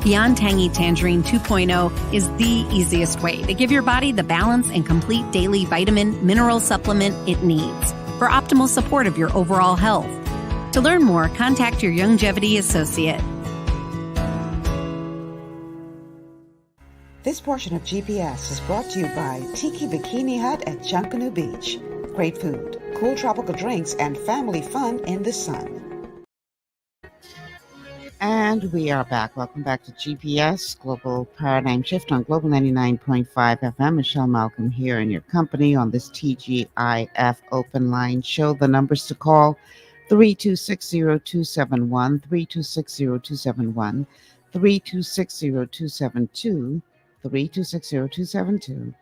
Beyond Tangy Tangerine 2.0 is the easiest way to give your body the balance and complete daily vitamin mineral supplement it needs for optimal support of your overall health. To learn more, contact your Youngevity associate. This portion of GPS is brought to you by Tiki Bikini Hut at Junkanoo Beach. Great food, cool tropical drinks, and family fun in the sun. And we are back. Welcome back to GPS, Global Paradigm Shift on Global 99.5 FM. Michelle Malcolm here in your company on this TGIF open line show. The numbers to call, 3260271, 3260271, 3260272, 3260272.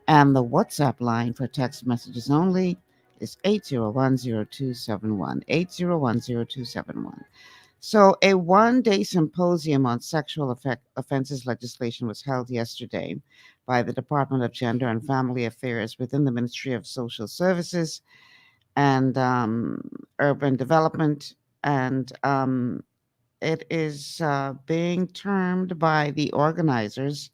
And the WhatsApp line for text messages only is 8010271, 8010271. So a one-day symposium on sexual offenses legislation was held yesterday by the Department of Gender and Family Affairs within the Ministry of Social Services and Urban Development. And it is being termed by the organizers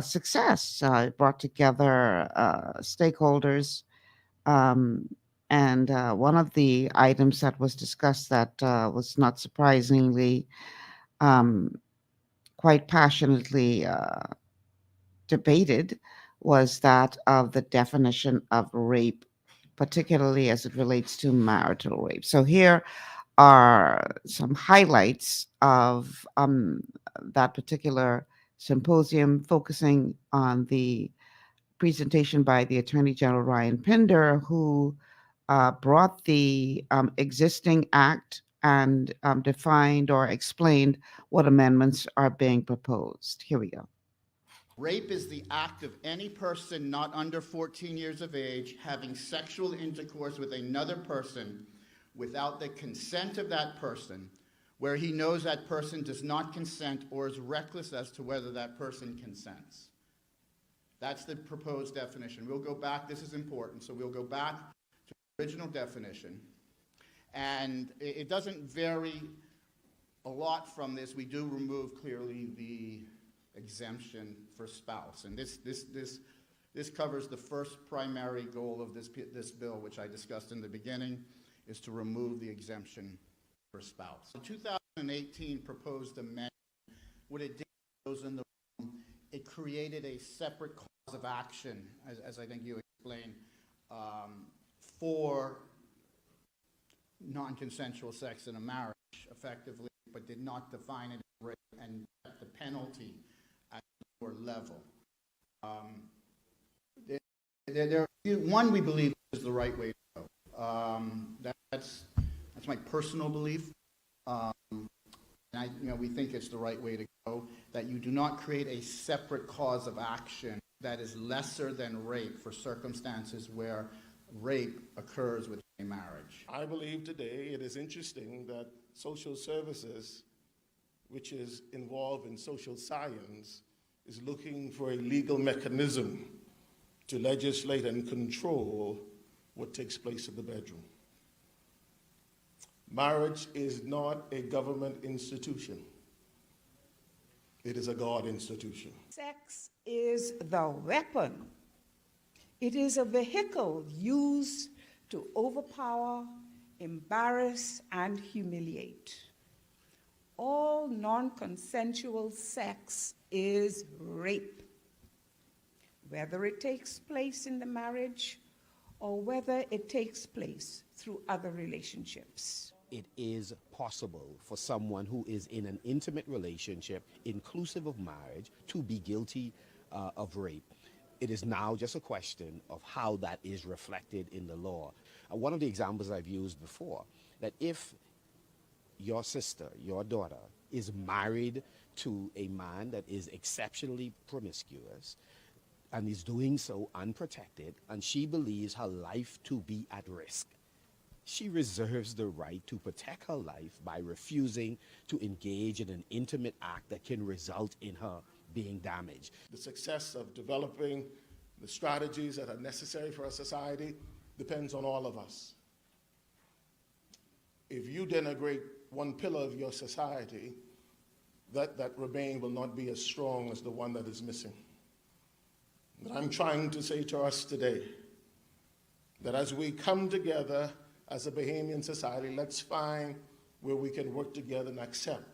success. It brought together stakeholders. And one of the items that was discussed that was not surprisingly quite passionately debated was that of the definition of rape, particularly as it relates to marital rape. So here are some highlights of that particular symposium, focusing on the presentation by the Attorney General Ryan Pinder, who brought the existing act and defined or explained what amendments are being proposed. Here we go. Rape is the act of any person not under 14 years of age having sexual intercourse with another person without the consent of that person, where he knows that person does not consent or is reckless as to whether that person consents. That's the proposed definition. We'll go back, this is important, so we'll go back to the original definition. And it doesn't vary a lot from this. We do remove clearly the exemption for spouse. And this covers the first primary goal of this bill, which I discussed in the beginning, is to remove the exemption for spouse. The 2018 proposed amendment, what it did, those in the room, it created a separate cause of action, as I think you explained, for non-consensual sex in a marriage, effectively, but did not define it as rape and the penalty at a lower level. One, we believe is the right way to go. That's my personal belief. And we think it's the right way to go, that you do not create a separate cause of action that is lesser than rape for circumstances where rape occurs within a marriage. I believe today it is interesting that social services, which is involved in social science, is looking for a legal mechanism to legislate and control what takes place in the bedroom. Marriage is not a government institution. It is a God institution. Sex is the weapon. It is a vehicle used to overpower, embarrass, and humiliate. All non-consensual sex is rape, whether it takes place in the marriage or whether it takes place through other relationships. It is possible for someone who is in an intimate relationship, inclusive of marriage, to be guilty of rape. It is now just a question of how that is reflected in the law. One of the examples I've used before, that if your sister, your daughter, is married to a man that is exceptionally promiscuous and is doing so unprotected, and she believes her life to be at risk, she reserves the right to protect her life by refusing to engage in an intimate act that can result in her being damaged. The success of developing the strategies that are necessary for a society depends on all of us. If you denigrate one pillar of your society, that remain will not be as strong as the one that is missing. But I'm trying to say to us today that as we come together as a Bahamian society, let's find where we can work together and accept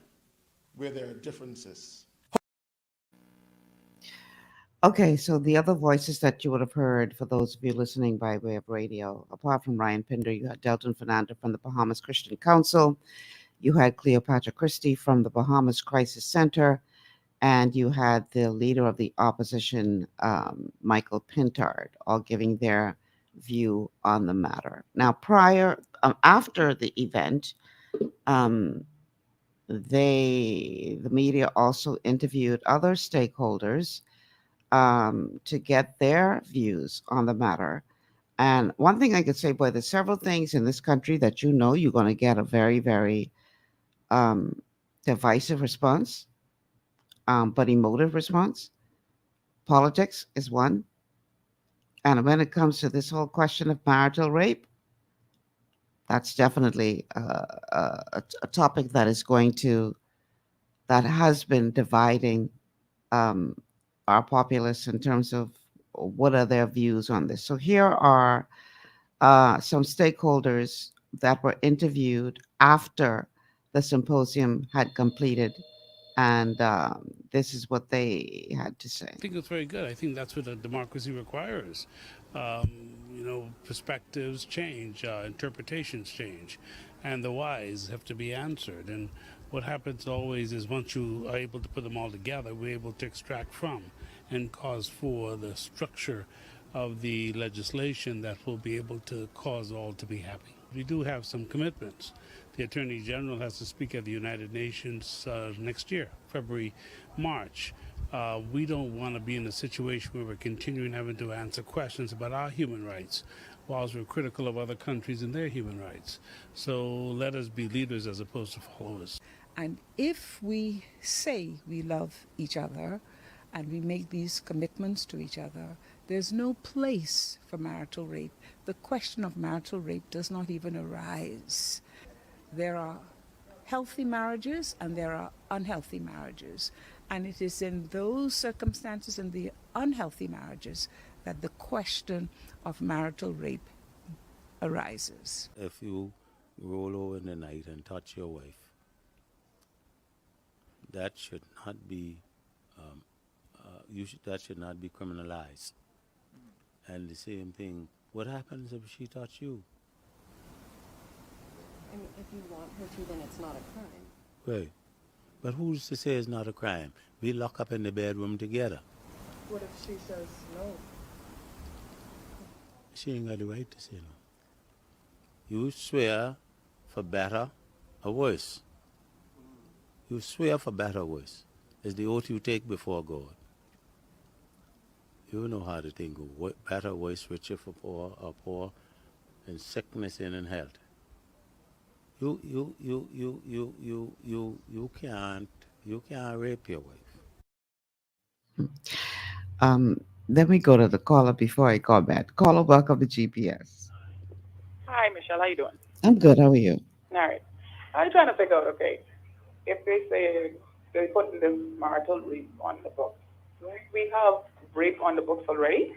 where there are differences. Okay, so the other voices that you would have heard, for those of you listening by way of radio, apart from Ryan Pinder, you had Delton Fernando from the Bahamas Christian Council, you had Cleopatra Christie from the Bahamas Crisis Center, and you had the leader of the opposition, Michael Pintard, all giving their view on the matter. Now, after the event, the media also interviewed other stakeholders to get their views on the matter. And one thing I could say, boy, there's several things in this country that you're going to get a very, very divisive response, but emotive response. Politics is one. And when it comes to this whole question of marital rape, that's definitely a topic that has been dividing our populace in terms of what are their views on this. So here are some stakeholders that were interviewed after the symposium had completed, and this is what they had to say. I think it's very good. I think that's what a democracy requires. Perspectives change, interpretations change, and the whys have to be answered. And what happens always is once you are able to put them all together, we're able to extract from and cause for the structure of the legislation that will be able to cause all to be happy. We do have some commitments. The Attorney General has to speak at the United Nations next year, February, March. We don't want to be in a situation where we're continuing having to answer questions about our human rights whilst we're critical of other countries and their human rights. So let us be leaders as opposed to followers. And if we say we love each other and we make these commitments to each other, there's no place for marital rape. The question of marital rape does not even arise. There are healthy marriages and there are unhealthy marriages. And it is in those circumstances, in the unhealthy marriages, that the question of marital rape arises. If you roll over in the night and touch your wife, that should not be criminalized. And the same thing, what happens if she touched you? I mean, if you want her to, then it's not a crime. Right. But who's to say it's not a crime? We lock up in the bedroom together. What if she says no? She ain't got the right to say no. You swear for better or worse. You swear for better or worse. It's the oath you take before God. You know how to think of better, worse, richer for poor, or poor, in sickness and in health. You can't rape your wife. Let me go to the caller before I call back. Caller, welcome to GPS. Hi, Michelle. How you doing? I'm good. How are you? All right. I'm trying to figure out, okay, if they say they're putting this marital rape on the books, we have rape on the books already?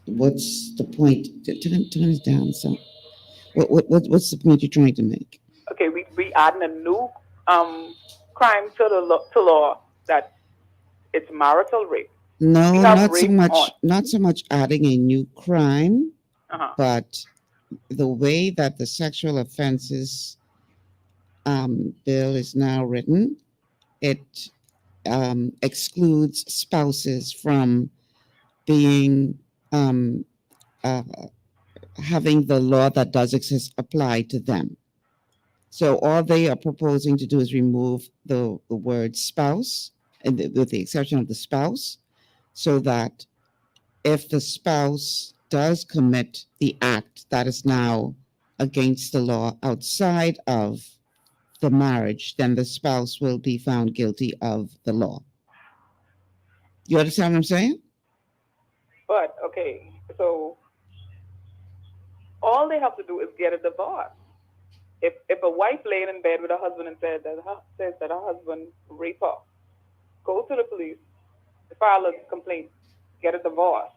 What's the point? Turn it down. So, what's the point you're trying to make? Okay, we adding a new crime to law that it's marital rape. No, We have not so rape much. on. Not so much adding a new crime, Uh-huh. but the way that the sexual offenses bill is now written, it excludes spouses from being having the law that does exist apply to them. So all they are proposing to do is remove the word spouse, and with the exception of the spouse, so that if the spouse does commit the act that is now against the law outside of the marriage, then the spouse will be found guilty of the law. You understand what I'm saying? But okay, so all they have to do is get a divorce. If a wife laid in bed with her husband and says that her husband raped her, go to the police, file a complaint, get a divorce.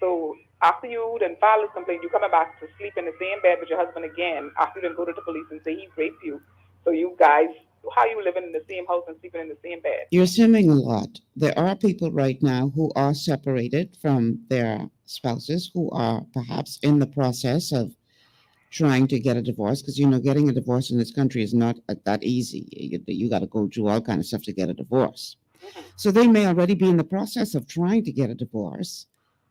So after you then file a complaint, you coming back to sleep in the same bed with your husband again. After you then go to the police and say he raped you. So you guys, how you living in the same house and sleeping in the same bed? You're assuming a lot. There are people right now who are separated from their spouses, who are perhaps in the process of trying to get a divorce, because getting a divorce in this country is not that easy. You got to go through all kind of stuff to get a divorce. So they may already be in the process of trying to get a divorce,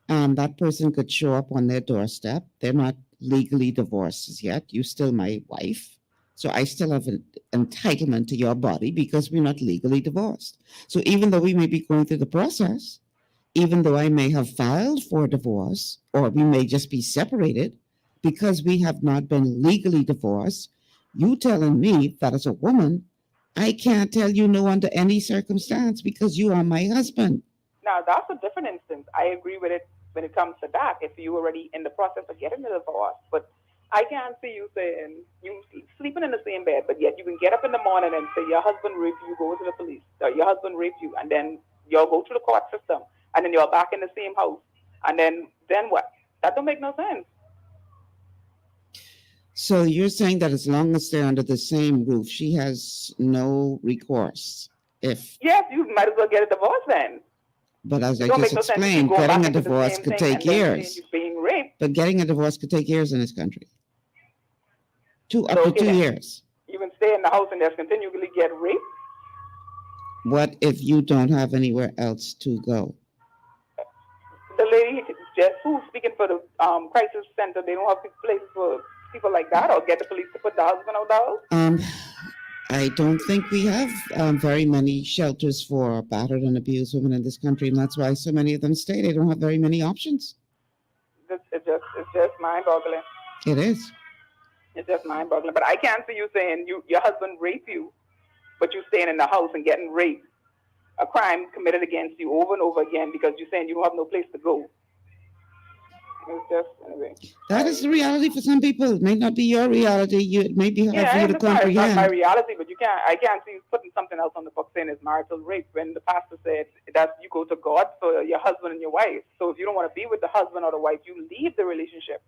and that person could show up on their doorstep. They're not legally divorced as yet. You're still my wife, so I still have an entitlement to your body because we're not legally divorced. So even though we may be going through the process, even though I may have filed for divorce, or we may just be separated, because we have not been legally divorced, you telling me that as a woman, I can't tell you no under any circumstance because you are my husband. Now, that's a different instance. I agree with it when it comes to that, if you're already in the process of getting a divorce. But I can't see you saying you sleeping in the same bed, but yet you can get up in the morning and say your husband raped you, go to the police, or your husband raped you, and then you'll go through the court system, and then you're back in the same house. And then what? That don't make no sense. So you're saying that as long as they're under the same roof, she has no recourse. Yes, you might as well get a divorce then. But as I just explained, getting a divorce could take years. Being raped. But getting a divorce could take years in this country. Up to 2 years. You can stay in the house and just continually get raped. What if you don't have anywhere else to go? The lady just who's speaking for the crisis center, they don't have places for people like that, or get the police to put the husband out the house? I don't think we have very many shelters for battered and abused women in this country, and that's why so many of them stay. They don't have very many options. It's just mind-boggling. It is. It's just mind-boggling. But I can't see you saying your husband raped you, but you staying in the house and getting raped. A crime committed against you over and over again because you're saying you don't have no place to go. It's just, anyway. That is the reality for some people. It may not be your reality. It may be hard for you to comprehend. It's not my reality, but I can't see you putting something else on the book saying it's marital rape when the pastor said that you go to God for your husband and your wife. So if you don't want to be with the husband or the wife, you leave the relationship.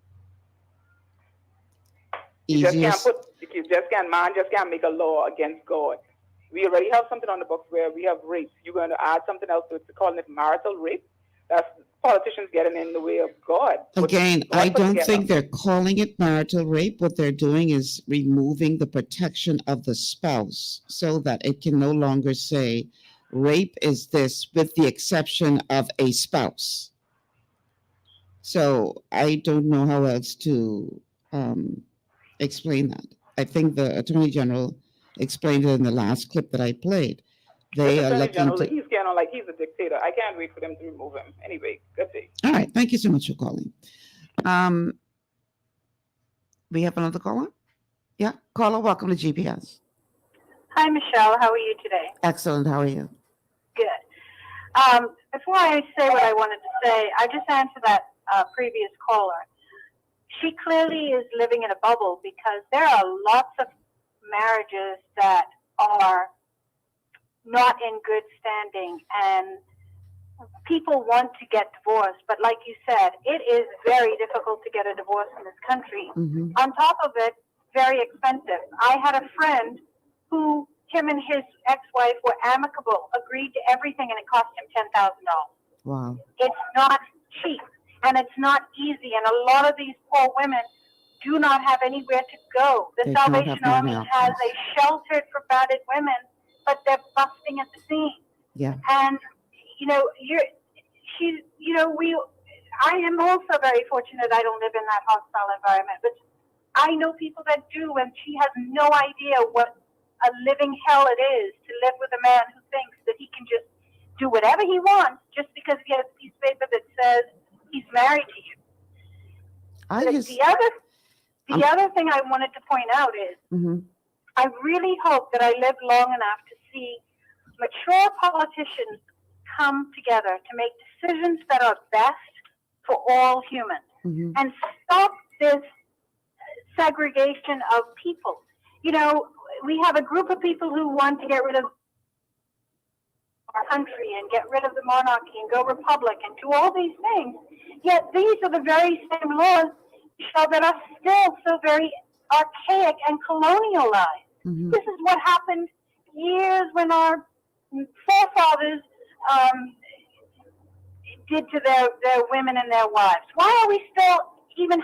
Man just can't make a law against God. We already have something on the books where we have rape. You're going to add something else to it, calling it marital rape? That's politicians getting in the way of God. Again, I don't think they're calling it marital rape. What they're doing is removing the protection of the spouse so that it can no longer say rape is this with the exception of a spouse. So I don't know how else to explain that. I think the Attorney General explained it in the last clip that I played. They are looking to... He's getting on like he's a dictator. I can't wait for them to remove him. Anyway, good day. All right. Thank you so much for calling. We have another caller? Yeah. Caller, welcome to GPS. Hi, Michelle. How are you today? Excellent. How are you? Good. Before I say what I wanted to say, I just answer that previous caller. She clearly is living in a bubble because there are lots of marriages that are not in good standing and people want to get divorced, but like you said, it is very difficult to get a divorce in this country. Mm-hmm. On top of it, very expensive. I had a friend who, him and his ex-wife were amicable, agreed to everything, and it cost him $10,000. Wow. It's not cheap, and it's not easy, and a lot of these poor women do not have anywhere to go. The Salvation Army has a shelter for battered women, but they're busting at the seams. Yeah. And I am also very fortunate I don't live in that hostile environment, but I know people that do, and she has no idea what a living hell it is to live with a man who thinks that he can just do whatever he wants just because he has a piece of paper that says he's married to you. The other thing I wanted to point out is I really hope that I live long enough to see mature politicians come together to make decisions that are best for all humans and stop this segregation of people. You know, we have a group of people who want to get rid of our country and get rid of the monarchy and go republic and do all these things. Yet these are the very same laws that are still so very archaic and colonialized. This is what happened years when our forefathers did to their women and their wives. Why are we still even?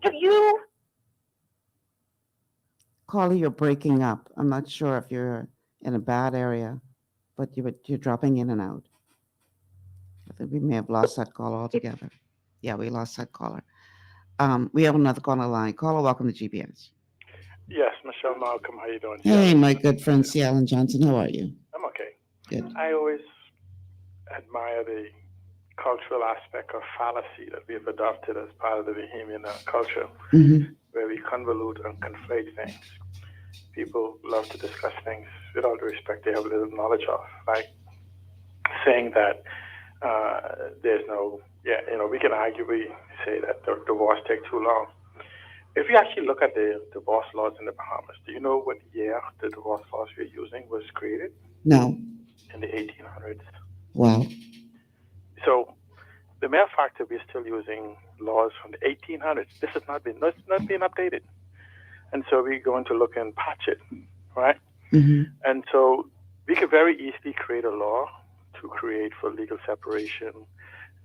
Do you? Caller, you're breaking up. I'm not sure if you're in a bad area, but you're dropping in and out. I think we may have lost that caller altogether. Yeah, we lost that caller. We have another caller line. Caller, welcome to GPS. Yes, Michelle Malcolm, how you doing? Hey, my good friend, C. Allen Johnson, how are you? I'm okay. Good. I always admire the cultural aspect of fallacy that we have adopted as part of the Bahamian culture, where we convolute and conflate things. People love to discuss things with all the respect they have a little knowledge of, like saying that there's no, we can arguably say that the divorce take too long. If you actually look at the divorce laws in the Bahamas, do you know what year the divorce laws we're using was created? No. In the 1800s. Wow. So the mere fact that we're still using laws from the 1800s, this has not been updated. And so we're going to look and patch it, right? And so we could very easily create a law to create for legal separation,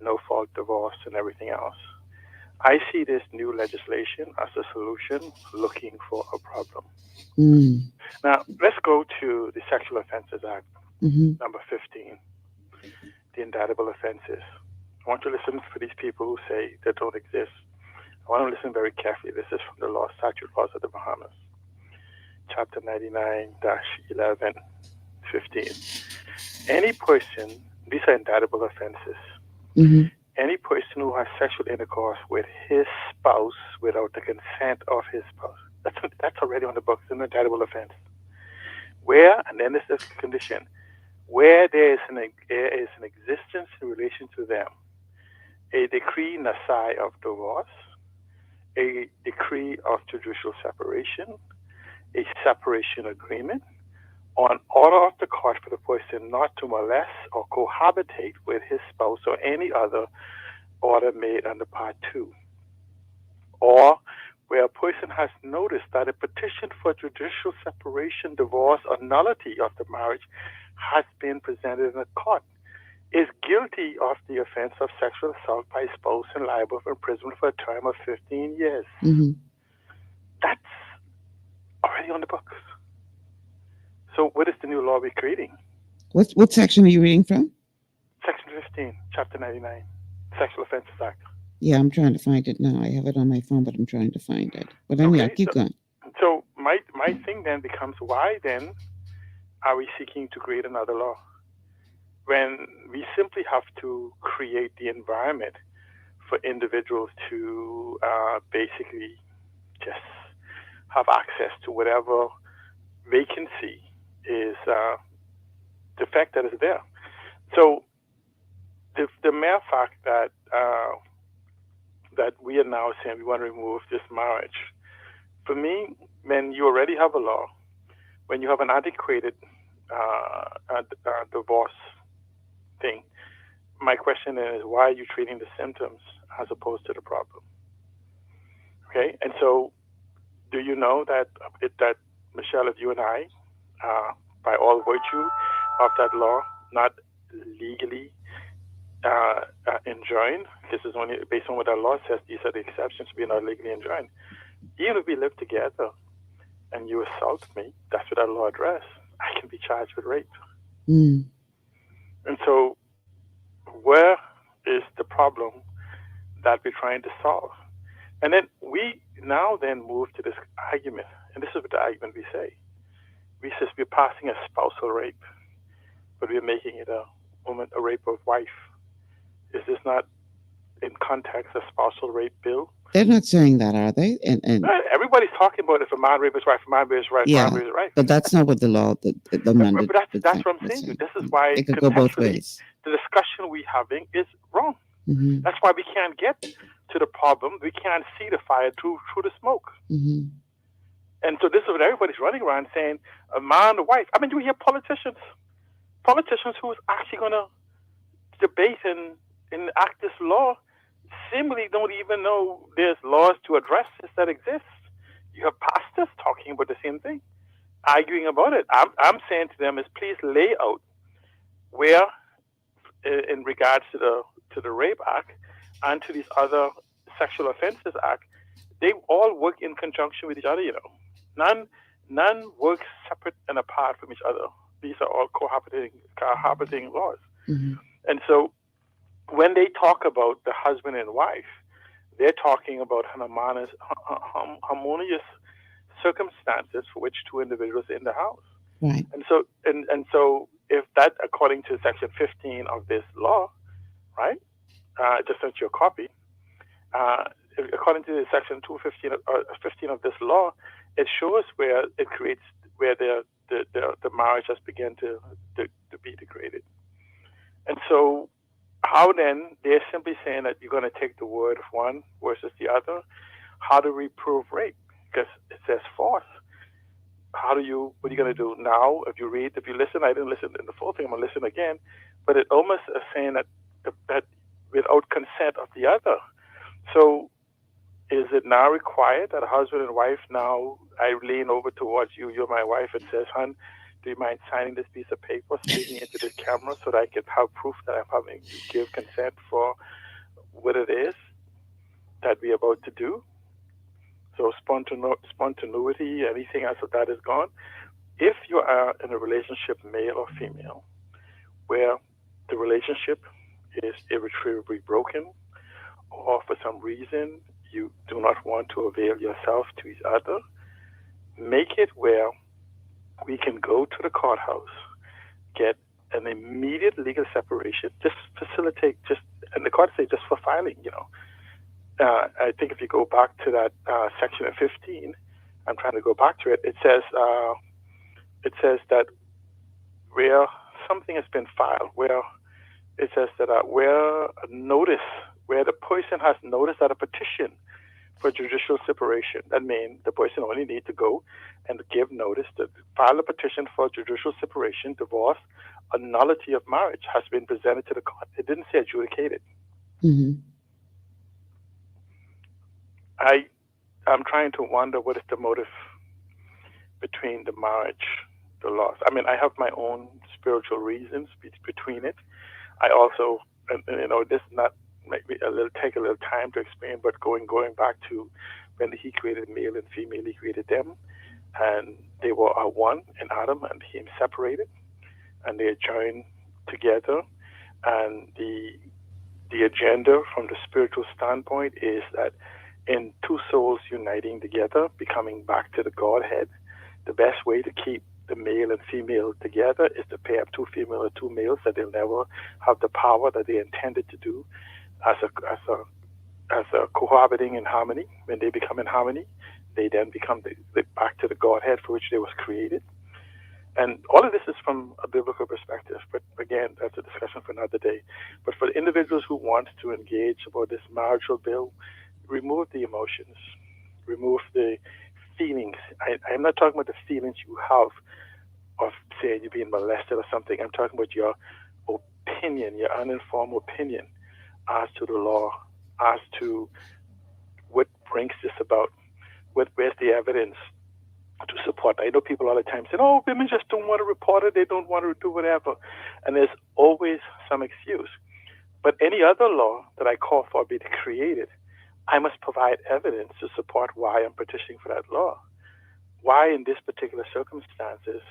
no fault divorce, and everything else. I see this new legislation as a solution looking for a problem. Now, let's go to the Sexual Offences Act, number 15, the indictable offenses. I want to listen for these people who say they don't exist. I want to listen very carefully. This is from the law, statute laws of the Bahamas, chapter 99-11, 15. Any person, these are indictable offenses. Any person who has sexual intercourse with his spouse without the consent of his spouse, that's already on the books, an indictable offense. Where, and then this is the condition, where there is an existence in relation to them, a decree nasi of divorce, a decree of judicial separation, a separation agreement, or an order of the court for the person not to molest or cohabitate with his spouse or any other order made under Part 2. Or where a person has noticed that a petition for judicial separation, divorce, or nullity of the marriage has been presented in a court, is guilty of the offense of sexual assault by a spouse and liable for imprisonment for a term of 15 years. That's already on the books. So what is the new law we're creating? What section are you reading from? Section 15, Chapter 99, Sexual Offences Act. Yeah, I'm trying to find it now. I have it on my phone, but I'm trying to find it. But anyhow, keep going. So my thing then becomes, why then are we seeking to create another law? When we simply have to create the environment for individuals to basically just have access to whatever vacancy is the fact that is there. So the mere fact that that we are now saying we want to remove this marriage, for me, when you already have a law, when you have an antiquated divorce thing, my question is, why are you treating the symptoms as opposed to the problem? Okay, and so do you know that Michelle, if you and I, by all virtue of that law, not legally enjoined, this is only based on what our law says, these are the exceptions, we are not legally enjoined. Even if we live together and you assault me, that's what our law address, I can be charged with rape. And so where is the problem that we're trying to solve? And then we now then move to this argument, and this is what the argument we say. We say we're passing a spousal rape, but we're making it a rape of wife. Is this not, in context, a spousal rape bill They're not saying that, are they? And Everybody's talking about if a man rapes his wife, a man rapes his wife, a yeah, man rapes his wife. but that's not what the law, the amended. But that's what I'm saying. This is why It could go both contextually, ways. the discussion we're having is wrong. Mm-hmm. That's why we can't get to the problem. We can't see the fire through the smoke. Mm-hmm. And so this is what everybody's running around saying, a man, a wife. I mean, you hear politicians who's actually going to debate and enact this law seemingly don't even know there's laws to address this that exist. You have pastors talking about the same thing, arguing about it. I'm saying to them is please lay out where, in regards to the Rape Act and to these other Sexual Offences Act, they all work in conjunction with each other. None work separate and apart from each other. These are all cohabiting laws. Mm-hmm. And so when they talk about the husband and wife, they're talking about harmonious circumstances for which two individuals are in the house. Right. And so so if that, according to Section 15 of this law, right, just sent you a copy, according to Section 15 of this law, it shows where it creates, where the marriage has begun to be degraded. And so how then, they're simply saying that you're going to take the word of one versus the other. How do we prove rape? Because it says force. What are you going to do now? If you listen, I didn't listen in the full thing, I'm going to listen again. But it almost is saying that without consent of the other. So is it now required that a husband and wife, now I lean over towards you, you're my wife, and says, hon, do you mind signing this piece of paper, speaking into this camera so that I can have proof that I'm having you give consent for what it is that we're about to do? So spontaneity, anything else of that is gone. If you are in a relationship, male or female, where the relationship is irretrievably broken, or for some reason you do not want to avail yourself to each other, make it where we can go to the courthouse, get an immediate legal separation, just facilitate, and the court say just for filing, I think if you go back to that section of 15, I'm trying to go back to it, it says that where something has been filed, where it says that where the person has noticed that a petition for judicial separation, that means the person only need to go and give notice to file a petition for judicial separation, divorce, a nullity of marriage has been presented to the court. It didn't say adjudicated. Mm-hmm. I'm trying to wonder what is the motive between the marriage, the loss. I mean, I have my own spiritual reasons between it. I also, this not maybe take a little time to explain, but going back to when he created male and female, he created them, and they were one in Adam, and him separated, and they are joined together, and the agenda from the spiritual standpoint is that in two souls uniting together, becoming back to the Godhead, the best way to keep the male and female together is to pair up two female or two males, that they'll never have the power that they intended to do as a cohabiting in harmony. When they become in harmony, they then become the back to the Godhead for which they was created. And all of this is from a biblical perspective, but again, that's a discussion for another day. But for the individuals who want to engage about this marital bill, remove the emotions, remove the feelings. I'm not talking about the feelings you have of saying you're being molested or something. I'm talking about your opinion, your uninformed opinion as to the law, as to what brings this about, where's the evidence to support. I know people all the time say, oh, women just don't want to report it, they don't want to do whatever. And there's always some excuse. But any other law that I call for being created, I must provide evidence to support why I'm petitioning for that law. Why in this particular circumstances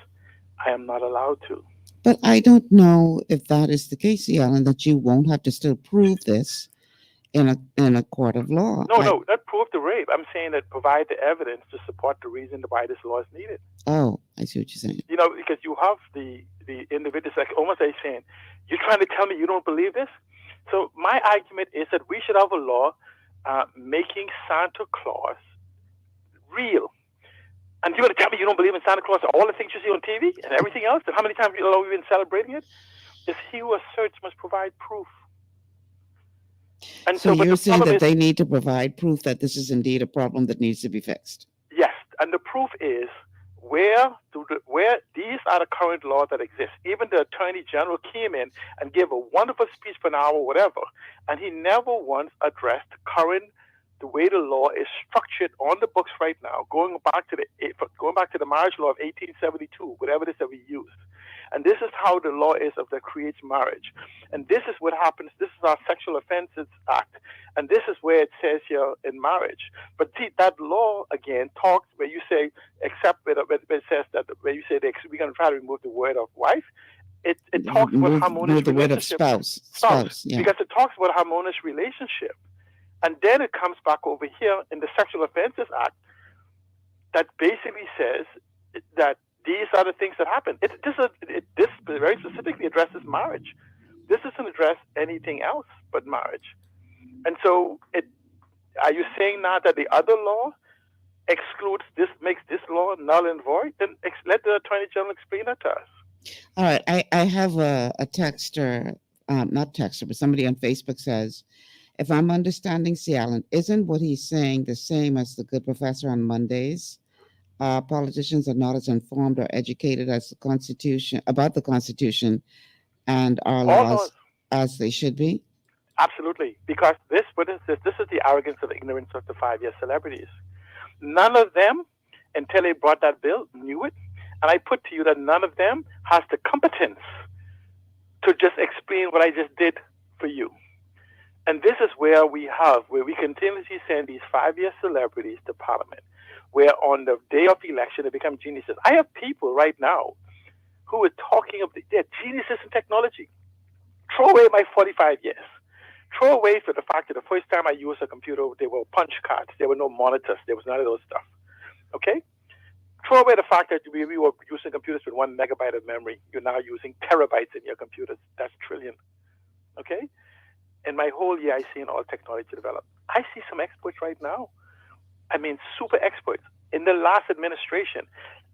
I am not allowed to. But I don't know if that is the case, Ellen, that you won't have to still prove this in a court of law. No, not prove the rape. I'm saying that provide the evidence to support the reason why this law is needed. Oh, I see what you're saying. Because you have the individuals, like almost like saying, you're trying to tell me you don't believe this? So my argument is that we should have a law making Santa Claus real. And you're going to tell me you don't believe in Santa Claus, all the things you see on TV and everything else, and how many times you've been celebrating it? Is he who asserts must provide proof. And so but you're the saying problem that is, they need to provide proof that this is indeed a problem that needs to be fixed. yes, and the proof is where these are the current laws that exist. Even the Attorney General came in and gave a wonderful speech for an hour or whatever, and he never once addressed the way the law is structured on the books right now, going back to the marriage law of 1872, whatever it is that we used. And this is how the law is that creates marriage. And this is what happens. This is our Sexual Offences Act. And this is where it says here in marriage. But see, that law, again, talks where you say, except where it says that, where you say we're going to try to remove the word of wife, it talks about harmonious the word of relationship. spouse, yeah. Because it talks about harmonious relationship. And then it comes back over here in the Sexual Offences Act that basically says that these are the things that happen. This very specifically addresses marriage. This doesn't address anything else but marriage. And so, are you saying now that the other law excludes this, makes this law null and void? Then let the Attorney General explain that to us. All right, I have a texter, not texter, but somebody on Facebook says, if I'm understanding C. Allen, isn't what he's saying the same as the good professor on Mondays? Politicians are not as informed or educated as about the Constitution and our laws as they should be? Absolutely, because this is the arrogance of ignorance of the 5-year celebrities. None of them, until they brought that bill, knew it. And I put to you that none of them has the competence to just explain what I just did for you. And this is where we continuously send these 5-year celebrities to Parliament, where on the day of the election they become geniuses. I have people right now who are talking of they're geniuses in technology. Throw away my 45 years. Throw away for the fact that the first time I used a computer, there were punch cards. There were no monitors. There was none of those stuff. Okay? Throw away the fact that we were using computers with 1 megabyte of memory. You're now using terabytes in your computers. That's trillion. Okay? In my whole year, I've seen all technology develop. I see some experts right now. I mean, super experts. In the last administration,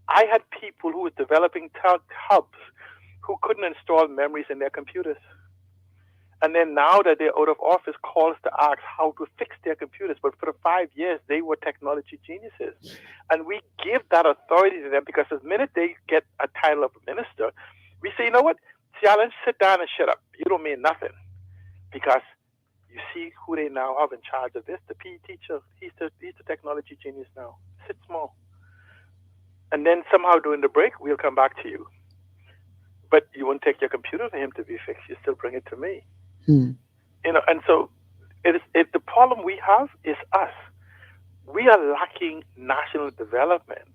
I had people who were developing hubs who couldn't install memories in their computers. And then now that they're out of office, calls to ask how to fix their computers. But for the 5 years, they were technology geniuses. And we give that authority to them because the minute they get a title of minister, we say, you know what? Challenge, sit down and shut up. You don't mean nothing. Because you see who they now have in charge of this, the PE teacher. He's the technology genius now. Sit small. And then somehow during the break, we'll come back to you. But you won't take your computer for him to be fixed. You still bring it to me. You know, and so the problem we have is us. We are lacking national development.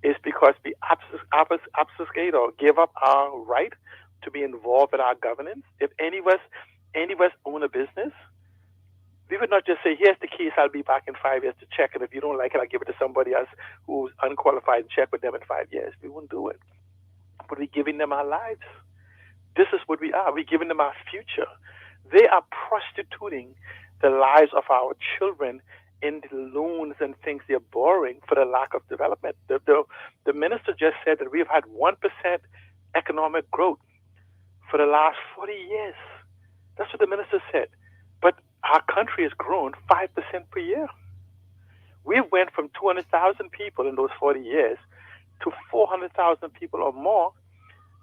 Is because we obfuscate or give up our right to be involved in our governance. If any of us own a business, we would not just say, here's the keys, I'll be back in 5 years to check, and if you don't like it, I'll give it to somebody else who's unqualified and check with them in 5 years. We wouldn't do it. But we're giving them our lives. This is what we are. We're giving them our future. They are prostituting the lives of our children in the loans and things they're borrowing for the lack of development. The minister just said that we've had 1% economic growth for the last 40 years. That's what the minister said. But our country has grown 5% per year. We went from 200,000 people in those 40 years to 400,000 people or more.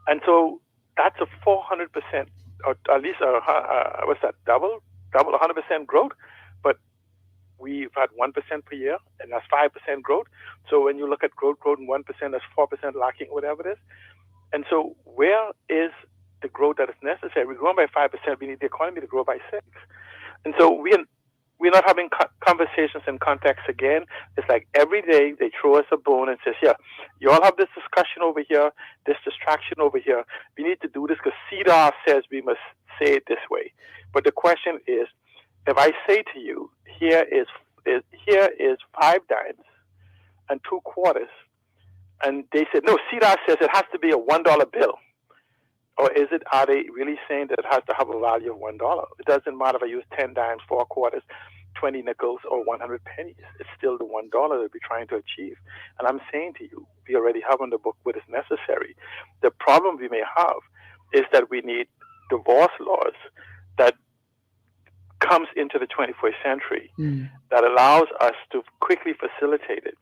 And so that's a 400%, or at least, what's that, double 100% growth. But we've had 1% per year, and that's 5% growth. So when you look at growth and 1%, that's 4% lacking, whatever it is. And so where is the growth that is necessary? We're growing by 5%. We need the economy to grow by 6%. And so we're not having conversations in context again. It's like every day they throw us a bone and says, yeah, you all have this discussion over here, this distraction over here. We need to do this because CEDAW says we must say it this way. But the question is, if I say to you, here is 5 dimes and 2 quarters, and they said, no, CEDAW says it has to be a $1 bill. Or are they really saying that it has to have a value of $1? It doesn't matter if I use 10 dimes, 4 quarters, 20 nickels or 100 pennies. It's still the $1 that we're trying to achieve. And I'm saying to you, we already have on the book what is necessary. The problem we may have is that we need divorce laws that comes into the 21st century that allows us to quickly facilitate it.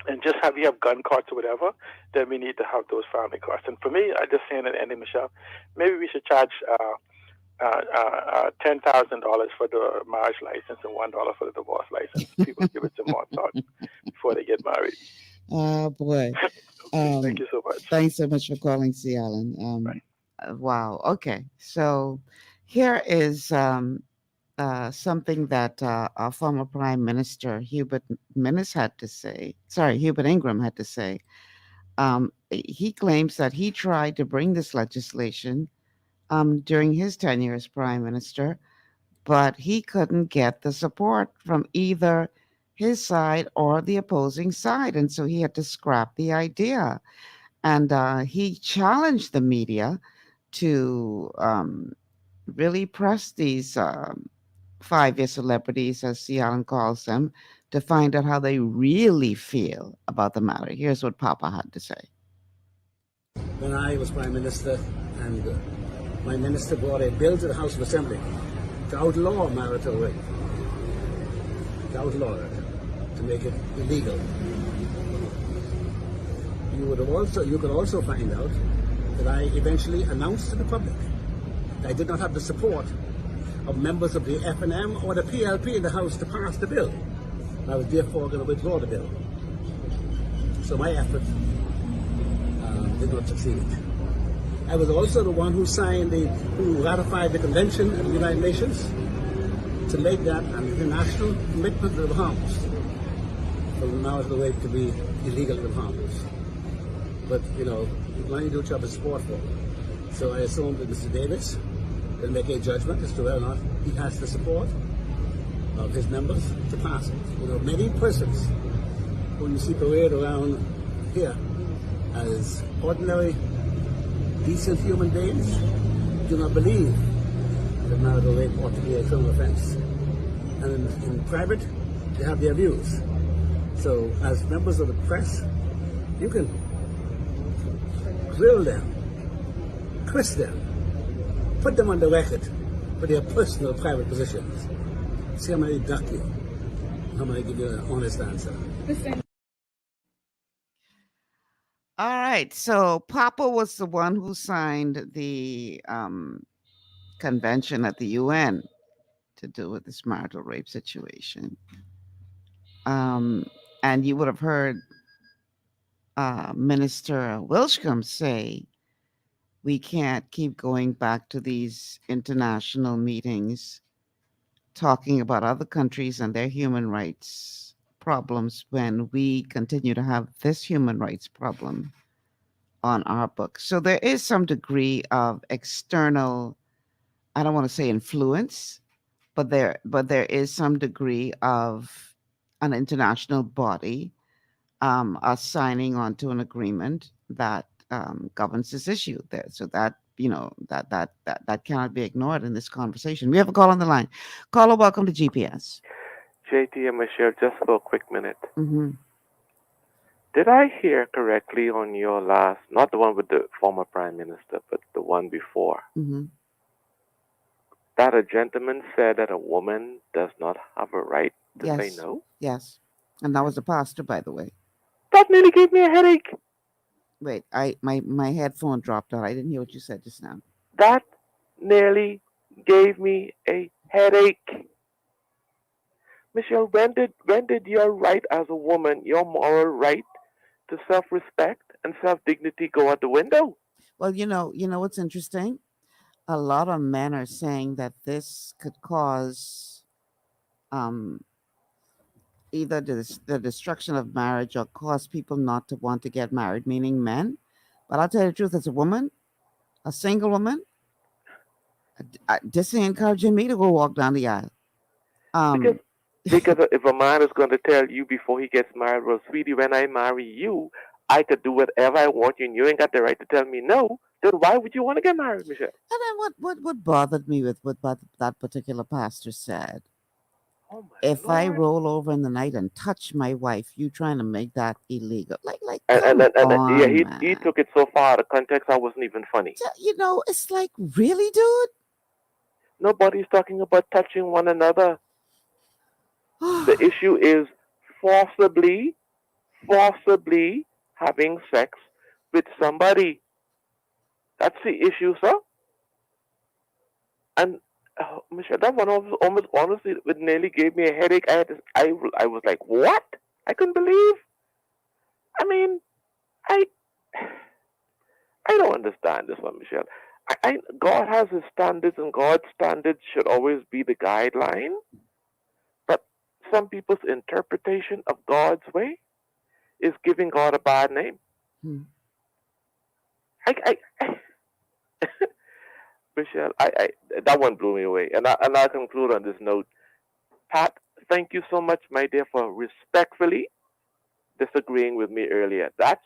And just have we have gun courts or whatever, then we need to have those family courts. And for me, I just saying at the end, Michelle, maybe we should charge $10,000 for the marriage license and $1 for the divorce license. People give it some more thought before they get married. Oh boy. Thank you so much. Thanks so much for calling, C. Allen. Wow. Okay. So here is something that our former Prime Minister Hubert Ingram had to say. He claims that he tried to bring this legislation during his tenure as Prime Minister, but he couldn't get the support from either his side or the opposing side. And so he had to scrap the idea. And he challenged the media to really press these 5-year celebrities, as C. Allen calls them, to find out how they really feel about the matter. Here's what Papa had to say. When I was Prime Minister, and my minister brought a bill to the House of Assembly to outlaw marital rape, to outlaw it, to make it illegal. You could also find out that I eventually announced to the public that I did not have the support of members of the FNM or the PLP in the House to pass the bill. I was therefore going to withdraw the bill. So my effort did not succeed. I was also the one who ratified the Convention of the United Nations to make that an international commitment to the Bahamas for marital rape to be illegal in the Bahamas. But, you know, you can only do what you have the support for. So I assumed that Mr. Davis will make a judgment as to whether or not he has the support of his members to pass it. You know, many persons who you see parade around here as ordinary, decent human beings do not believe that marital rape ought to be a criminal offense. And in private, they have their views. So as members of the press, you can grill them, twist them, put them on the record for their personal private positions. See how many duck you, how many give you an honest answer. All right. So Papa was the one who signed the convention at the UN to do with this marital rape situation. And you would have heard Minister Wilshcombe say, we can't keep going back to these international meetings talking about other countries and their human rights problems when we continue to have this human rights problem on our books. So there is some degree of external, I don't want to say influence, but there is some degree of an international body us signing on to an agreement that governs this issue there. So that, you know, that cannot be ignored in this conversation. We have a call on the line. Caller, welcome to GPS. JT and Michelle, just for a quick minute. Mm-hmm. Did I hear correctly on your last, not the one with the former Prime Minister, but the one before, that a gentleman said that a woman does not have a right to say no? Yes. And that was a pastor, by the way. That nearly gave me a headache. Wait, my headphone dropped out. I didn't hear what you said just now. That nearly gave me a headache. Michelle, when did your right as a woman, your moral right to self-respect and self-dignity go out the window? Well, you know what's interesting? A lot of men are saying that this could cause either the destruction of marriage or cause people not to want to get married, meaning men. But I'll tell you the truth, as a woman, a single woman, this ain't encouraging me to go walk down the aisle. Because if a man is going to tell you before he gets married, well, sweetie, when I marry you, I could do whatever I want you, and you ain't got the right to tell me no, then why would you want to get married, Michelle? And then what bothered me with what that particular pastor said if I roll over in the night and touch my wife, you trying to make that illegal? Like, And come on, yeah, man. he took it so far out of context. I wasn't even funny. You know, it's like, really, dude? Nobody's talking about touching one another. The issue is forcibly having sex with somebody. That's the issue, sir. And Michelle, that one almost honestly, it nearly gave me a headache. I was like, what? I couldn't believe. I mean, I don't understand this one, Michelle. God has his standards, and God's standards should always be the guideline. But some people's interpretation of God's way is giving God a bad name. Michelle, that one blew me away. And I'll conclude on this note. Pat, thank you so much, my dear, for respectfully disagreeing with me earlier. That's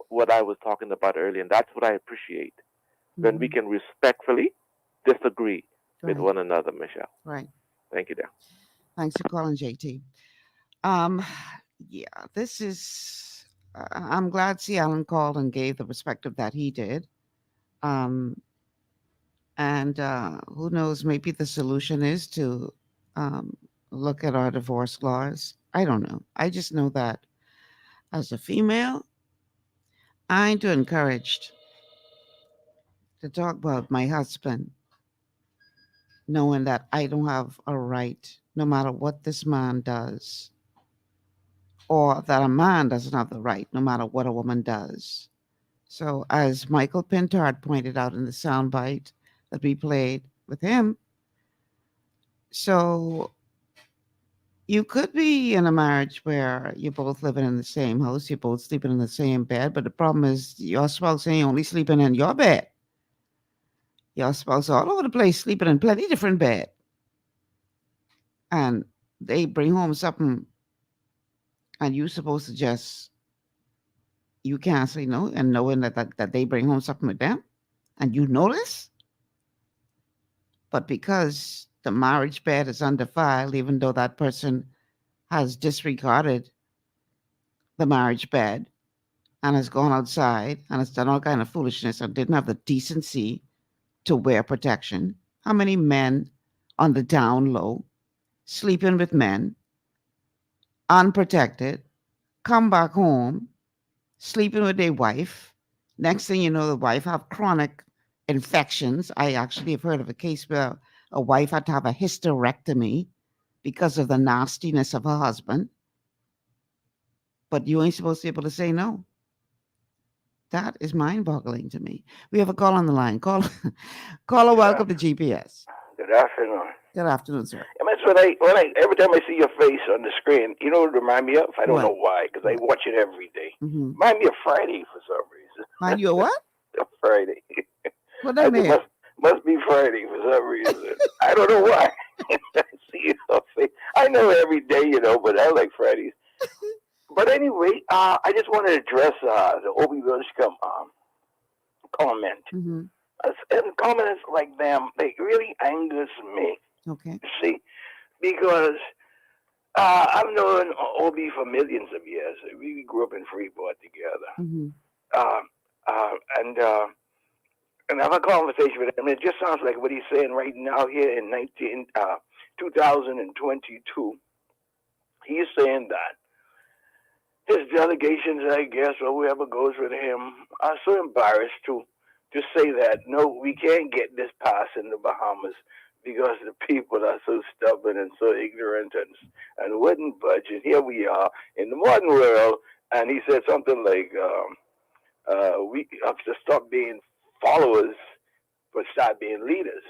what I was talking about earlier, and that's what I appreciate. When we can respectfully disagree with one another, Michelle. Right. Thank you, dear. Thanks for calling, JT. Yeah, this is. I'm glad C. Allen called and gave the perspective that he did. And who knows? Maybe the solution is to look at our divorce laws. I don't know. I just know that as a female, I ain't too encouraged to talk about my husband, knowing that I don't have a right, no matter what this man does, or that a man doesn't have the right, no matter what a woman does. So, as Michael Pintard pointed out in the soundbite that we played with him, so you could be in a marriage where you're both living in the same house, you're both sleeping in the same bed, but the problem is your spouse ain't only sleeping in your bed. Your spouse all over the place, sleeping in plenty different bed. And they bring home something, and you're supposed to just, you can't say no, and knowing that they bring home something with them, and you notice. But because the marriage bed is undefiled, even though that person has disregarded the marriage bed and has gone outside and has done all kind of foolishness and didn't have the decency to wear protection. How many men on the down low, sleeping with men, unprotected, come back home, sleeping with their wife. Next thing you know, the wife have chronic infections. I actually have heard of a case where a wife had to have a hysterectomy because of the nastiness of her husband. But you ain't supposed to be able to say no. That is mind-boggling to me. We have a call on the line. Caller, welcome to GPS. Good afternoon. Good afternoon, sir. And that's when I every time I see your face on the screen, you know what it remind me of? I don't know why, because I watch it every day. Remind me of Friday for some reason. Mind you, what? Friday. What that mean? Must be Friday for some reason. I don't know why. I see your face. I know every day, but I like Fridays. But anyway, I just want to address the Obi Wilshcombe comment. And comments like them, they really angers me. Okay. See, because I've known Obi for millions of years. We grew up in Freeport together. And I have a conversation with him. It just sounds like what he's saying right now here in 2022. He's saying that his delegations, I guess, or whoever goes with him, are so embarrassed to say that, no, we can't get this passed in the Bahamas because the people are so stubborn and so ignorant and wouldn't budge. And here we are in the modern world. And he said something like, we have to stop being followers, but start being leaders.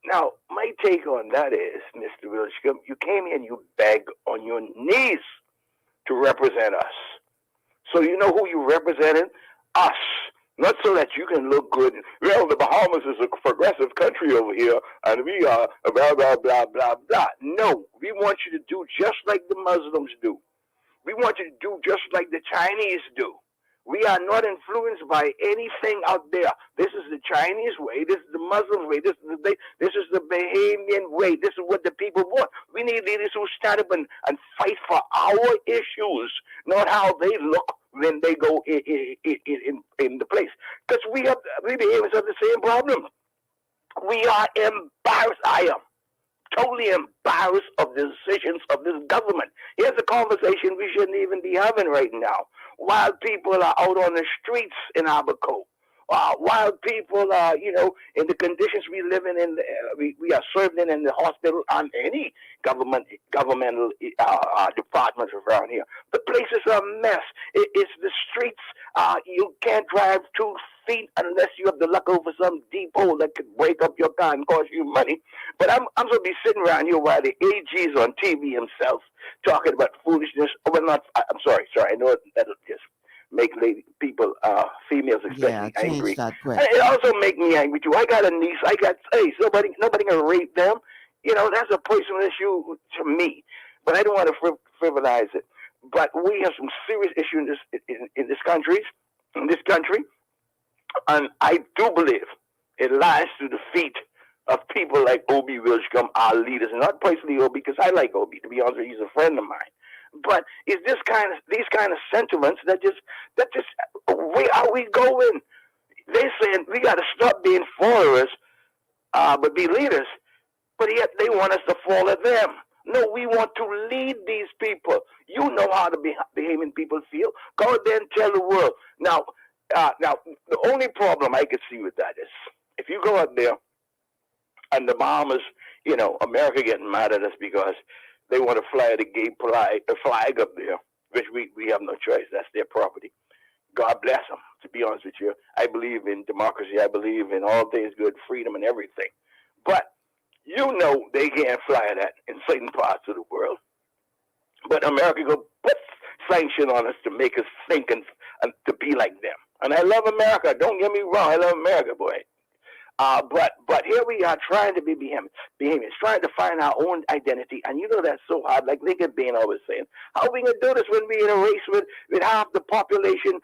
Now, my take on that is, Mr. Wilshcombe, you came here and you begged on your knees to represent us. So you know who you represented? Us. Not so that you can look good. Well, the Bahamas is a progressive country over here, and we are blah, blah, blah, blah, blah. No, we want you to do just like the Muslims do. We want you to do just like the Chinese do. We are not influenced by anything out there. This is the Chinese way. This is the Muslim way. This is the Bahamian way. This is what the people want. We need leaders who stand up and fight for our issues, not how they look when they go in the place. Because we Bahamians have the same problem. We are embarrassed. I am totally embarrassed of the decisions of this government. Here's a conversation we shouldn't even be having right now. While people are out on the streets in Abaco, while people are, in the conditions we live in we are served in the hospital and any governmental departments around here. The place is a mess. It's the streets. You can't drive 2 feet unless you have the luck over some deep hole that could break up your car and cost you money. But I'm going to be sitting around here while the AG is on TV himself talking about foolishness. Well, I'm sorry. I know that'll just make people, females especially, angry. That quick. And it also make me angry too. I got a niece. Nobody can rape them. That's a personal issue to me. But I don't want to frivolize it. But we have some serious issues in this country. And I do believe it lies to the feet of people like Obi Wilshcombe, our leaders, and not personally Obi, because I like Obi, to be honest with you, he's a friend of mine. But it's these kind of sentiments that just where are we going? They're saying we got to stop being followers, but be leaders. But yet they want us to follow them. No, we want to lead these people. You know how the Bahamian people feel. Go out there and tell the world. Now, the only problem I could see with that is if you go out there and the Bahamas, America getting mad at us because they want to fly the gay flag up there, which we have no choice. That's their property. God bless them, to be honest with you. I believe in democracy. I believe in all things good, freedom and everything. But they can't fly that in certain parts of the world. But America go put sanction on us to make us think and to be like them. And I love America. Don't get me wrong. I love America, boy. But here we are trying to be Bahamians, trying to find our own identity. And that's so hard. Like Lincoln Bain always saying, how are we going to do this when we're in a race with half the population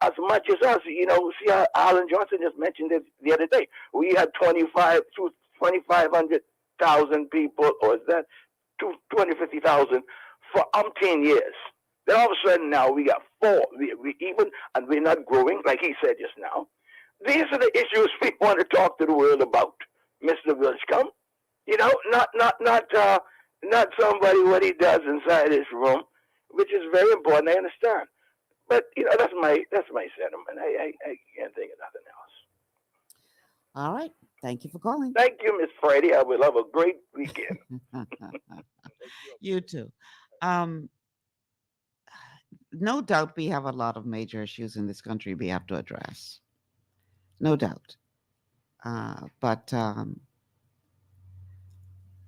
as much as us? See how Alan Johnson just mentioned it the other day. We had 2,500,000 people, or is that 250,000 for umpteen years. Then all of a sudden now we got 4. And we're not growing, like he said just now. These are the issues we want to talk to the world about, Mr. Wilshcombe. Not somebody what he does inside his room, which is very important. I understand, but that's my sentiment. I can't think of nothing else. All right. Thank you for calling. Thank you, Miss Friday. I will have a great weekend. You too. No doubt we have a lot of major issues in this country we have to address. No doubt. But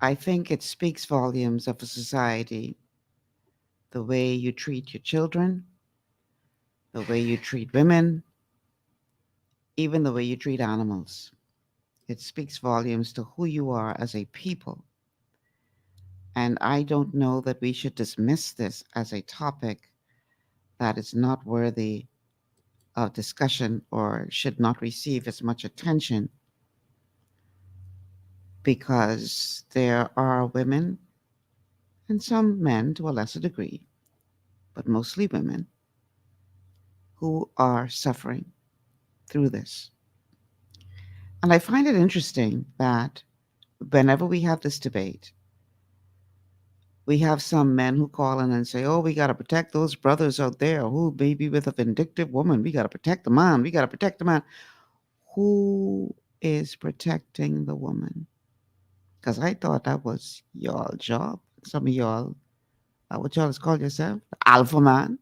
I think it speaks volumes of a society, the way you treat your children, the way you treat women, even the way you treat animals. It speaks volumes to who you are as a people. And I don't know that we should dismiss this as a topic that is not worthy of discussion or should not receive as much attention, because there are women and some men to a lesser degree, but mostly women, who are suffering through this. And I find it interesting that whenever we have this debate, we have some men who call in and say, we got to protect those brothers out there who may be with a vindictive woman. We got to protect the man. We got to protect the man. Who is protecting the woman? Because I thought that was y'all job. Some of y'all, what y'all call yourself? Alpha man.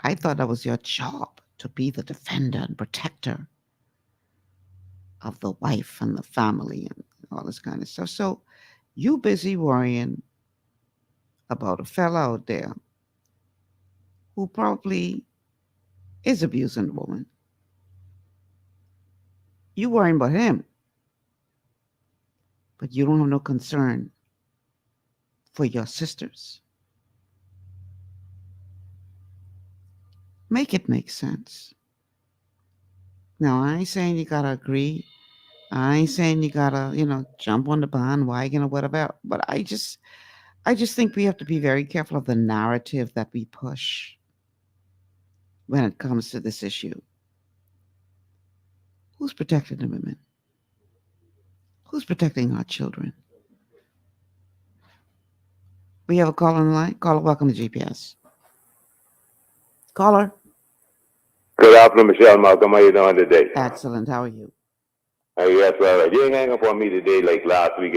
I thought that was your job, to be the defender and protector of the wife and the family and all this kind of stuff. So you busy worrying about a fella out there who probably is abusing a woman. You worrying about him, but you don't have no concern for your sisters. Make it make sense. Now, I ain't saying you gotta agree. I ain't saying you gotta, jump on the bandwagon or whatever. But I just think we have to be very careful of the narrative that we push when it comes to this issue. Who's protecting the women? Who's protecting our children? We have a caller on the line. Caller, welcome to GPS. Caller. Good afternoon, Michelle Malcolm. How you doing today? Excellent. How are you? Yes, all right. You ain't hang up on me today like last week.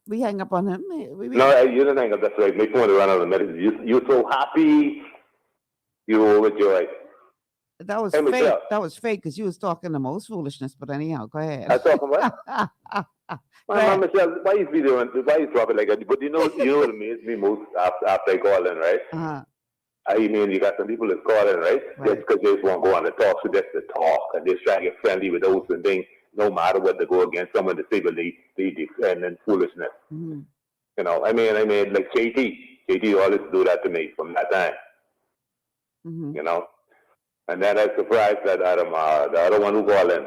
We hang up on him. No, you didn't hang up. That's right. My phone ran out of minutes. You're so happy. You were overjoyed. That was Hey, fake. Michelle. That was fake because you was talking the most foolishness. But anyhow, go ahead. I talking what? Man, Michelle, why you dropping like that? But you know what amazed me most after I call in, right? Uh-huh. I mean, you got some people that's calling, right? Just because they just want to go on the talk, so that's the talk, and they're trying to get friendly with those and things, no matter what they go against someone to say, but they defend in foolishness. Mm-hmm. You know, I mean, like JT always do that to me from that time. Mm-hmm. You know, and then I'm surprised that the other one who called in,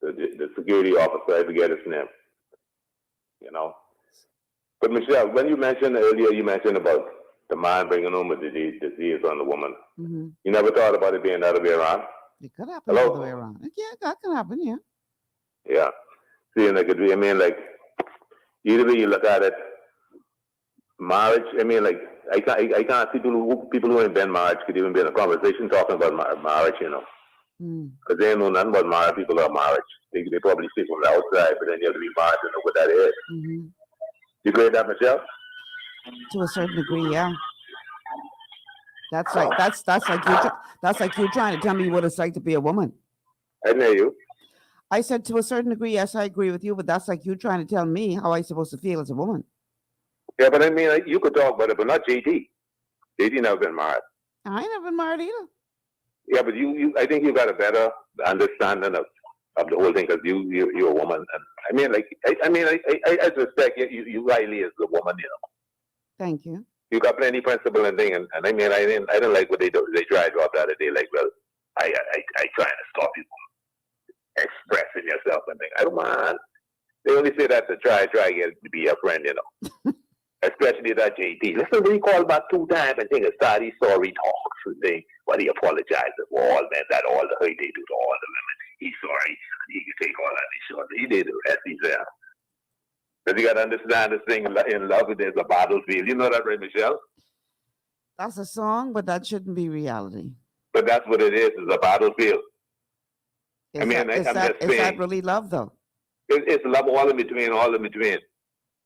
the security officer, I forget his name. You know, but Michelle, when you mentioned earlier, about the man bringing home a disease on the woman. Mm-hmm. You never thought about it being the other way around? It could happen the other way around. Yeah, that can happen, yeah. Yeah. See, like, I mean, like, either way you look at it, marriage, I mean, like, I can't see people who ain't been married could even be in a conversation talking about marriage, you know. Because they know nothing about married people or marriage. They probably see from the outside, but then you have to be married to know what that is. Mm-hmm. You agree with that, Michelle? To a certain degree, yeah. That's like you trying to tell me what it's like to be a woman. I know you. I said to a certain degree, yes, I agree with you, but that's like you trying to tell me how I'm supposed to feel as a woman. Yeah, but I mean, like, you could talk about it, but not JT. JT never been married. I ain't never been married either. Yeah, but I think you got a better understanding of the whole thing because you're a woman, and I mean, like, I respect you highly as a woman, you know. Thank you. You got plenty principle and thing, and I mean, I didn't like what they do. They tried to drop the other day, like, well, I trying to stop you from expressing yourself and thing. I don't mind. They only say that to try to be your friend, you know. Especially that JT. Listen, he called back 2 times and think start these sorry talks and thing. But he apologized to all men, that all the hurt they do to all the women. He's sorry, and he can take all that short. He did the rest. He's there. Because you got to understand this thing in love, there's a battlefield. You know that, right, Michelle? That's a song, but that shouldn't be reality. But that's what it is a battlefield. Is that really love, though? It's love all in between.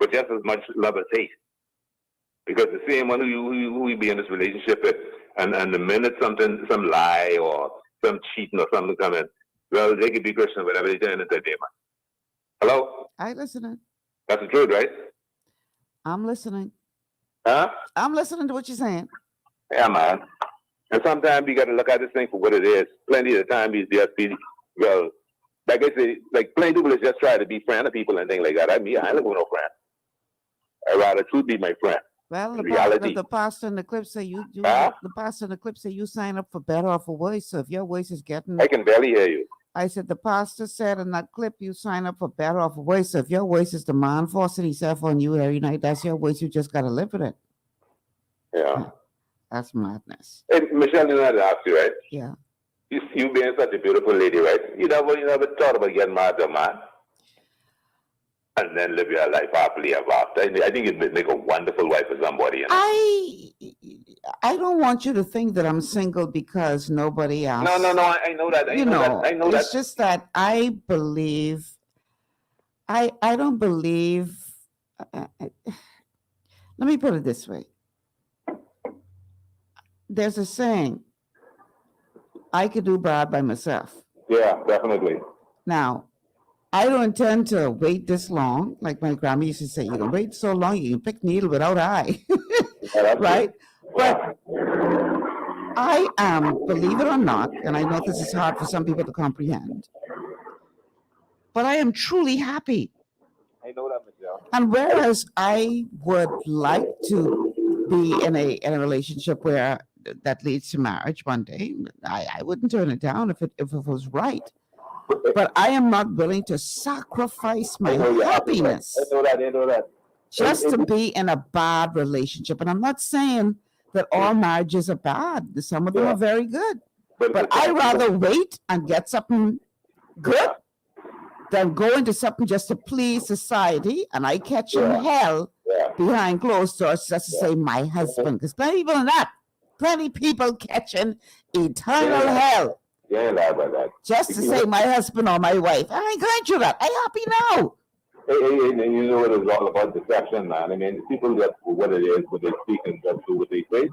But just as much love as hate. Because the same one who you be in this relationship with, and the minute some lie or some cheating or something come in, well, they could be Christian, whatever they turn into a demon. Hello? I listening. That's the truth, right? I'm listening. Huh? I'm listening to what you're saying. Yeah, man. And sometimes you got to look at this thing for what it is. Plenty of the time, he's just well, like I say, like plenty of people just try to be friends of people and things like that. I ain't looking for no friend. I'd rather truth be my friend. Well, the pastor in the clip say the pastor in the clip say you sign up for better or for worse. So if your voice is getting, I can barely hear you. I said the pastor said in that clip you sign up for better or for worse. So if your voice is the man forcing himself on you every night, that's your voice. You just gotta live with it. Yeah, that's madness. Hey, Michelle, you know how to ask you, right? Yeah. You being such a beautiful lady, right? You never thought about getting married to a man? And then live your life happily ever after. I think it'd make a wonderful wife for somebody. You know? I don't want you to think that I'm single because nobody else. No. I know that. I know that. It's just that I believe. I don't believe. Let me put it this way. There's a saying. I could do bad by myself. Yeah, definitely. Now. I don't intend to wait this long. Like my grandma used to say, you can wait so long, you can pick needle without eye. Right? But I am, believe it or not, and I know this is hard for some people to comprehend, but I am truly happy. I know that, Michelle. And whereas I would like to be in a relationship where that leads to marriage one day. I wouldn't turn it down if it was right. But I am not willing to sacrifice my happiness I know that. just to be in a bad relationship. And I'm not saying that all marriages are bad. Some of them are very good. But I'd rather wait and get something good than go into something just to please society. And I catch in hell behind closed doors just to say my husband. Because plenty of people in that. Plenty of people catching eternal hell. Just to say my husband or my wife. I ain't going through that. I'm happy now. Hey, you know what it's all about, deception, man. I mean, people get what it is when they speak and just do what they say.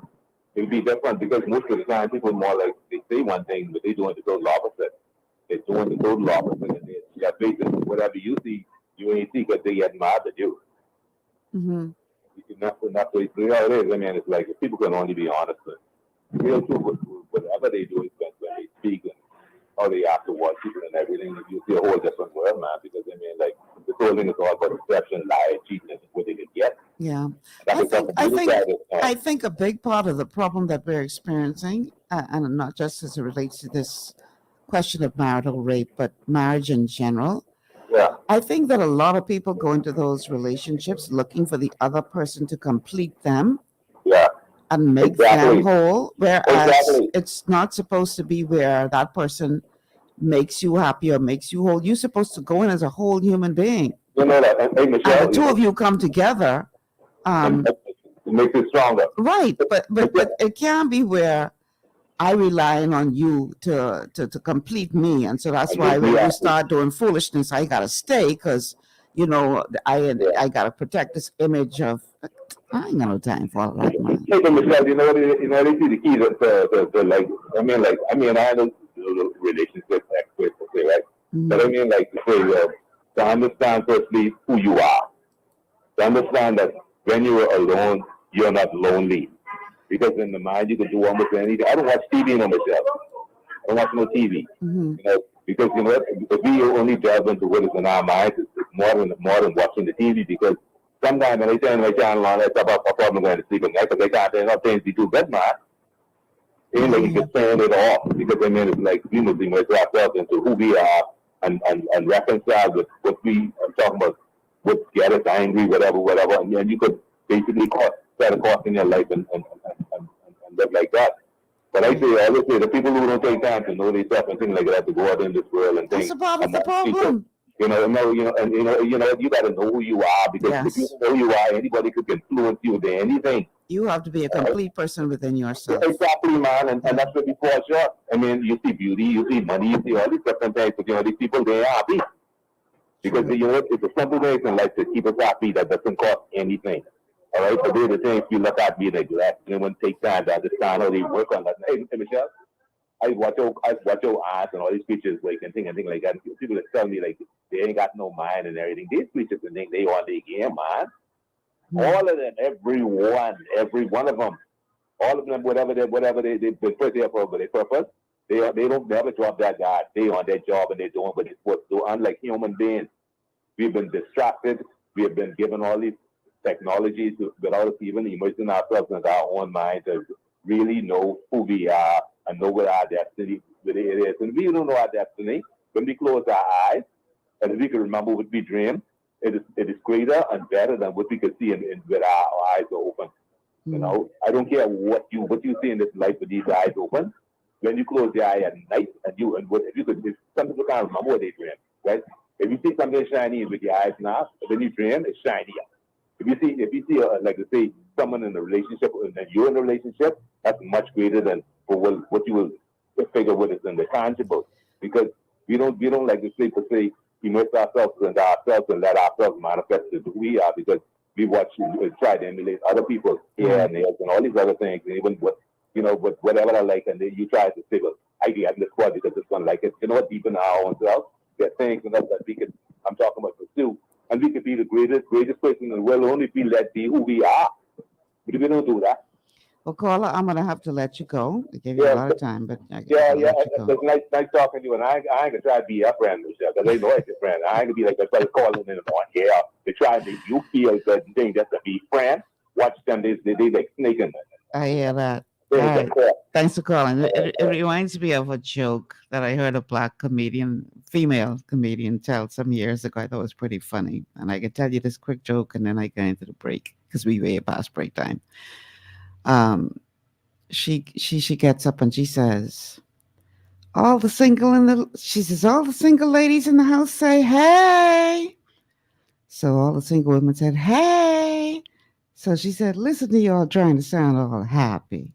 It'll be different because most of the time people more like they say one thing, but they're doing the total opposite. They're doing the total opposite. And they're facing whatever you see, you ain't see because they get mad at you. Mm-hmm. Not so it's how it is. I mean, it's like if people can only be honest. The real truth, whatever they do is when they speak and how they act towards people and everything, you see a whole different world, man. Because I mean, like the whole thing is all about deception, lie, cheating, and what they can get. Yeah, I think a big part of the problem that we're experiencing, and not just as it relates to this question of marital rape, but marriage in general. Yeah. I think that a lot of people go into those relationships looking for the other person to complete them. Yeah. And make them whole, whereas it's not supposed to be where that person makes you happy or makes you whole. You're supposed to go in as a whole human being. You know that, hey, Michelle, and the two of you come together. It makes it stronger. Right, but it can't be where I relying on you to complete me, and so that's why when you start doing foolishness, I gotta stay because you know I gotta protect this image of. I ain't got no time for all that, man. Hey, but Michelle, you know, they see the key to like, I mean, I know relationship experts, okay, right? Mm-hmm. But I mean, like, to say, to understand firstly who you are. To understand that when you are alone, you're not lonely. Because in the mind, you can do almost anything. I don't watch TV no myself. I don't watch no TV. Mm-hmm. You know, because, you know, if we only delve into what is in our minds, it's more than watching the TV because sometimes when I turn my channel on, I talk about a problem going to sleep at night because I can't turn up things to do bed, man. And like you can turn it off because I mean, it's like we must immerse ourselves into who we are and reconcile with what I'm talking about, what get us angry, whatever. And you could basically set a course in your life and live like that. But I always say the people who don't take time to know themselves and things like that to go out in this world and things. That's the problem. You know, you got to know who you are because if you know who you are, anybody could influence you with anything. You have to be a complete person within yourself. Exactly, man, and that's what we fall short. I mean, you see beauty, you see money, you see all these different things, but you know, these people, they are happy. Because, you know, it's a simple way in life to keep us happy that doesn't cost anything. All right, but they're the things we look at being neglect. They wouldn't take time to understand how they work on that. Hey, Michelle, I watch your ads and all these creatures like and things like that. People that tell me like they ain't got no mind and everything. These creatures and think they on their game, man. All of them, every one of them, all of them, whatever they put there for their purpose, they don't never drop that guard. They on their job and they're doing what they're supposed to do. Unlike human beings, we've been distracted. We have been given all these technologies without us even immersing ourselves in our own mind to really know who we are and know what our destiny really is. And we don't know our destiny. When we close our eyes and we can remember what we dream, it is greater and better than what we could see with our eyes open. Mm-hmm. You know, I don't care what you see in this life with these eyes open. When you close your eye at night and if some people can't remember what they dream, right? If you see something shiny with your eyes now, when you dream, it's shinier. If you see like to say someone in a relationship and you're in a relationship, that's much greater than for what you will figure what is in the tangible. Because we don't like to say immerse ourselves into ourselves and let ourselves manifest who we are because we try to emulate other people here and there and all these other things and even whatever I like and then you try to say, well, I get in this squad because this one like it. You know what, deep in our own self, there are things that we could I'm talking about pursue. And we could be the greatest person in the world only if we let be who we are. But if we don't do that. Well, caller, I'm going to have to let you go. I gave you a lot of time, but It's nice talking to you. And I ain't going to try to be your friend, Michelle, because they know it's your friend. I ain't going to be like a fellow calling in on here to try to make you feel good and think just to be friends. Watch them, they like snaking. I hear that. All right. Thanks for calling. It reminds me of a joke that I heard a black comedian, female comedian, tell some years ago. I thought it was pretty funny. And I can tell you this quick joke and then I go into the break because we way past break time. She gets up and she says, all the single ladies in the house say, hey. So all the single women said, hey. So she said, listen to y'all trying to sound all happy.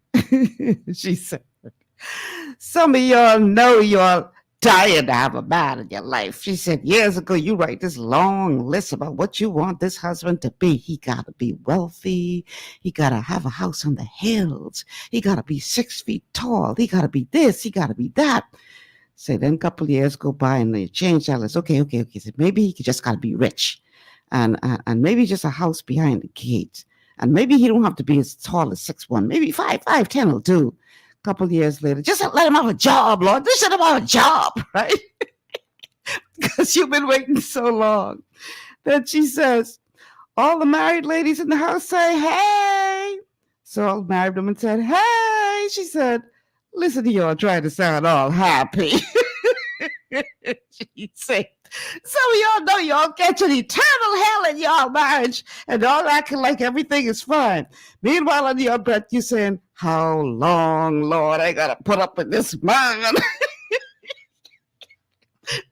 She said, some of y'all know y'all dying to have a man in your life. She said, years ago, you write this long list about what you want this husband to be. He got to be wealthy. He got to have a house on the hills. He got to be 6 feet tall. He got to be this. He got to be that. So then a couple of years go by and they change that list. Okay. So maybe he just got to be rich. And maybe just a house behind the gate. And maybe he don't have to be as tall as 6'1". Maybe 5'10" will do. A couple of years later, just let him have a job, Lord. Just let him have a job, right? Because you've been waiting so long. Then she says, all the married ladies in the house say, hey. So all the married women said, hey. She said, listen to y'all trying to sound all happy. She'd say, some of y'all know y'all catch an eternal hell in y'all marriage and all acting like everything is fine. Meanwhile, on your breath, you're saying, how long, Lord, I got to put up with this man?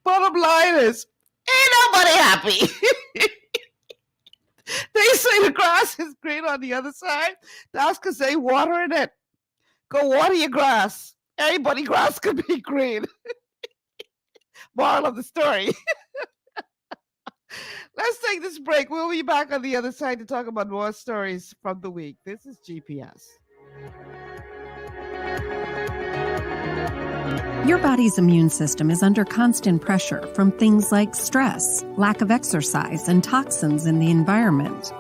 Bottom line is, ain't nobody happy. They say the grass is green on the other side. That's because they watering it. Go water your grass. Anybody's grass could be green. Moral of the story. Let's take this break. We'll be back on the other side to talk about more stories from the week. This is GPS. Your body's immune system is under constant pressure from things like stress, lack of exercise, and toxins in the environment.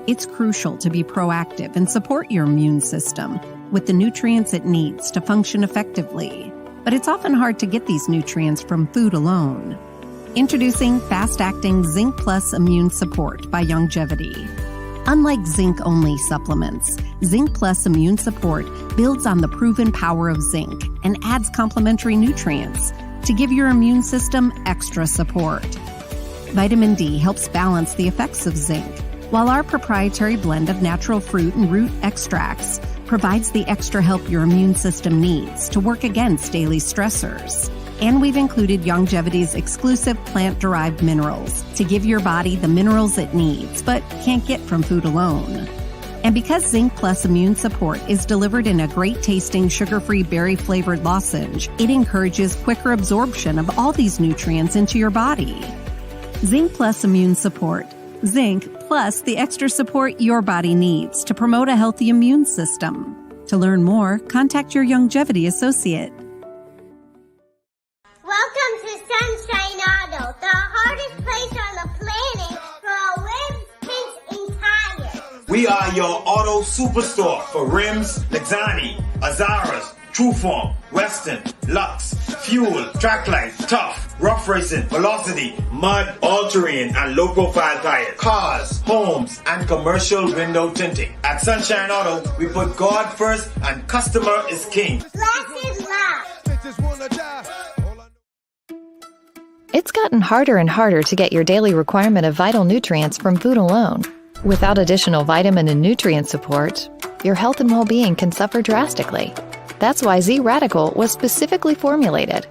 It's crucial to be proactive and support your immune system with the nutrients it needs to function effectively. But it's often hard to get these nutrients from food alone. Introducing fast-acting Zinc Plus Immune Support by Longevity. Unlike zinc-only supplements, Zinc Plus Immune Support builds on the proven power of zinc and adds complementary nutrients to give your immune system extra support. Vitamin D helps balance the effects of zinc, while our proprietary blend of natural fruit and root extracts provides the extra help your immune system needs to work against daily stressors. And we've included Longevity's exclusive plant-derived minerals to give your body the minerals it needs, but can't get from food alone. And because Zinc Plus Immune Support is delivered in a great-tasting, sugar-free, berry-flavored lozenge, it encourages quicker absorption of all these nutrients into your body. Zinc Plus Immune Support. Zinc plus the extra support your body needs to promote a healthy immune system. To learn more, contact your Longevity associate. Welcome to Sunshine Auto, the hardest place on the planet for rims, paints, and tires. We are your auto superstore for rims, Lexani, Azaras, Trueform, Western, Lux, Fuel, Tracklight, Tough, Rough Racing, Velocity, Mud, All-Terrain, and low-profile tires. Cars, homes, and commercial window tinting. At Sunshine Auto, we put God first and customer is king. Blessed love. It's gotten harder and harder to get your daily requirement of vital nutrients from food alone. Without additional vitamin and nutrient support, your health and well-being can suffer drastically. That's why Z-Radical was specifically formulated.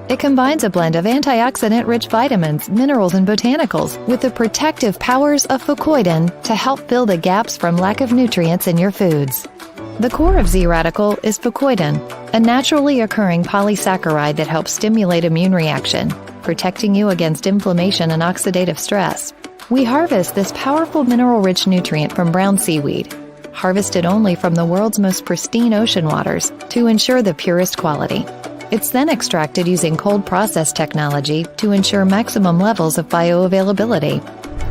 It combines a blend of antioxidant-rich vitamins, minerals, and botanicals with the protective powers of fucoidan to help fill the gaps from lack of nutrients in your foods. The core of Z-Radical is fucoidan, a naturally occurring polysaccharide that helps stimulate immune reaction, protecting you against inflammation and oxidative stress. We harvest this powerful mineral-rich nutrient from brown seaweed, harvested only from the world's most pristine ocean waters to ensure the purest quality. It's then extracted using cold process technology to ensure maximum levels of bioavailability.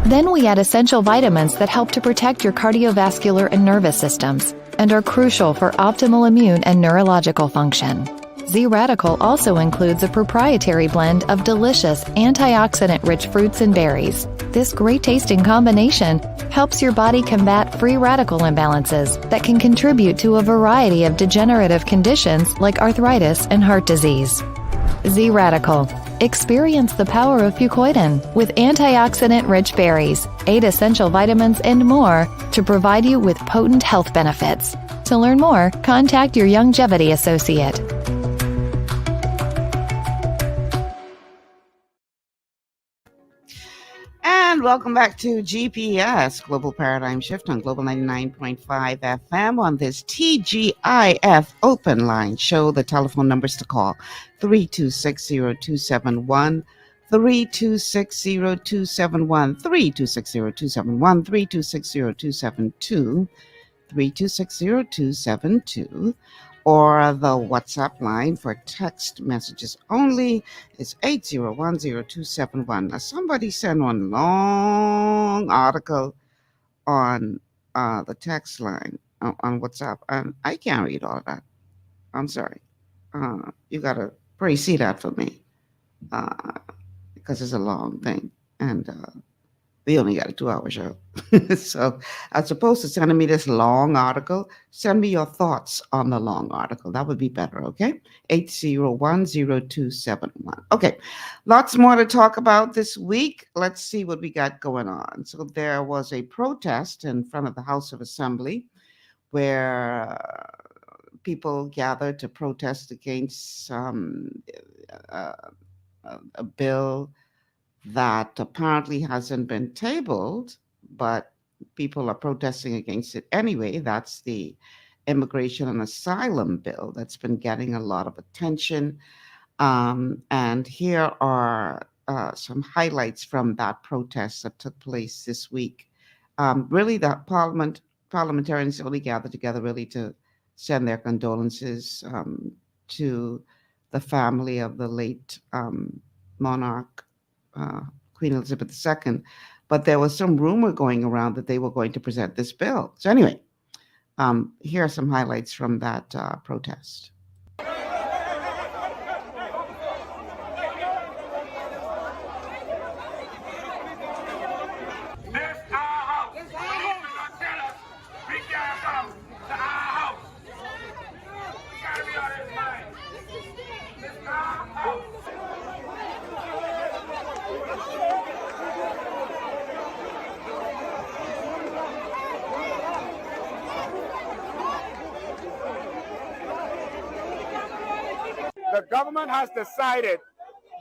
Then we add essential vitamins that help to protect your cardiovascular and nervous systems and are crucial for optimal immune and neurological function. Z Radical also includes a proprietary blend of delicious antioxidant-rich fruits and berries. This great-tasting combination helps your body combat free radical imbalances that can contribute to a variety of degenerative conditions like arthritis and heart disease. Z Radical. Experience the power of fucoidan with antioxidant-rich berries, 8 essential vitamins, and more to provide you with potent health benefits. To learn more, contact your Longevity associate. And welcome back to GPS, Global Paradigm Shift on Global 99.5 FM on this TGIF open line show. The telephone numbers to call, 3260271, 3260271, 3260271, 3260272, 3260272, or the WhatsApp line for text messages only is 8010271. Now, somebody sent one long article on the text line on WhatsApp, and I can't read all of that. I'm sorry. You got to pre-see that for me because it's a long thing, and we only got a 2-hour show. So as opposed to sending me this long article, send me your thoughts on the long article. That would be better, okay? 8010271. Okay, lots more to talk about this week. Let's see what we got going on. So there was a protest in front of the House of Assembly where people gathered to protest against a bill that apparently hasn't been tabled, but people are protesting against it anyway. That's the immigration and asylum bill that's been getting a lot of attention. And here are some highlights from that protest that took place this week. Really, the parliamentarians only gathered together really to send their condolences to the family of the late monarch, Queen Elizabeth II, but there was some rumor going around that they were going to present this bill. So anyway, here are some highlights from that protest. The government has decided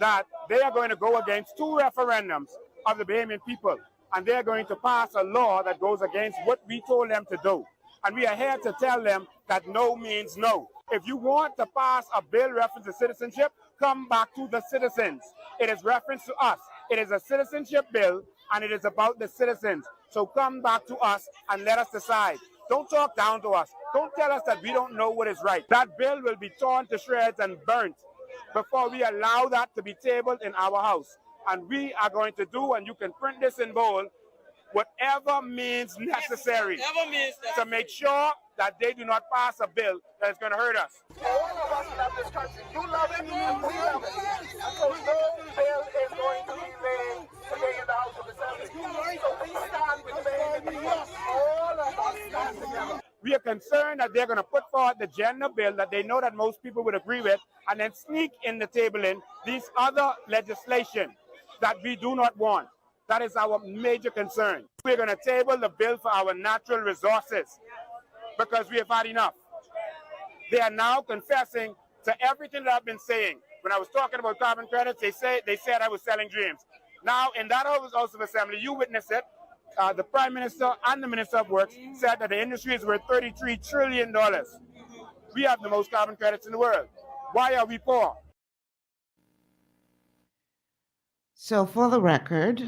that they are going to go against 2 referendums of the Bahamian people, and they are going to pass a law that goes against what we told them to do. And we are here to tell them that no means no. If you want to pass a bill reference to citizenship, come back to the citizens. It is reference to us. It is a citizenship bill, and it is about the citizens. So come back to us and let us decide. Don't talk down to us. Don't tell us that we don't know what is right. That bill will be torn to shreds and burnt before we allow that to be tabled in our house. And we are going to do, and you can print this in bold, whatever means necessary to make sure that they do not pass a bill that is going to hurt us. All of us love this country. You love it, and we love it. And so no bill is going to be laid today in the House of Assembly. So we stand with the all of us stand together. We are concerned that they're going to put forward the gender bill that they know that most people would agree with, and then sneak in the table in these other legislation that we do not want. That is our major concern. We're going to table the bill for our natural resources because we have had enough. They are now confessing to everything that I've been saying. When I was talking about carbon credits, they said I was selling dreams. Now, in that House of Assembly, you witnessed it. The Prime Minister and the Minister of Works said that the industry is worth $33 trillion. We have the most carbon credits in the world. Why are we poor? So for the record,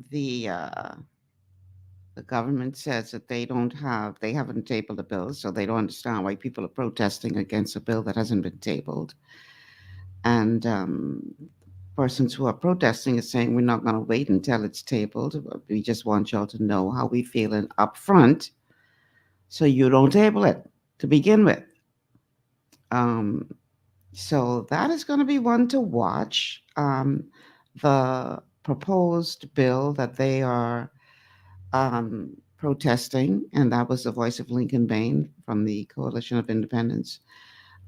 the government says that they haven't tabled a bill, so they don't understand why people are protesting against a bill that hasn't been tabled. And persons who are protesting are saying we're not going to wait until it's tabled. We just want y'all to know how we feeling up front, so you don't table it to begin with. So that is going to be one to watch. The proposed bill that they are protesting, and that was the voice of Lincoln Bain from the Coalition of Independents.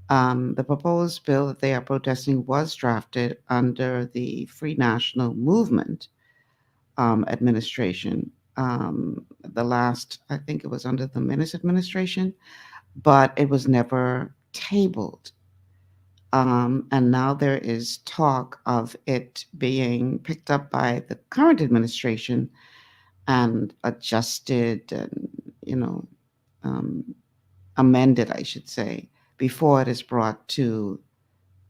The proposed bill that they are protesting was drafted under the Free National Movement administration. The last, I think it was under the Minnis administration, but it was never tabled. And now there is talk of it being picked up by the current administration and adjusted and, amended, I should say, before it is brought to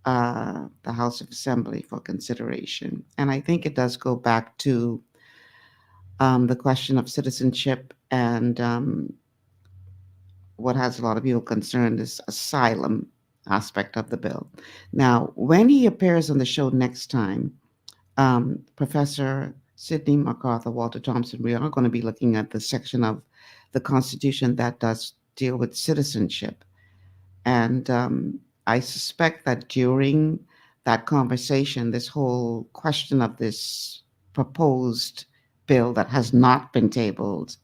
the House of Assembly for consideration. And I think it does go back to the question of citizenship and what has a lot of people concerned is asylum aspect of the bill. Now, when he appears on the show next time, Professor Sidney MacArthur, Walter Thompson, we are going to be looking at the section of the Constitution that does deal with citizenship. And I suspect that during that conversation, this whole question of this proposed bill that has not been tabled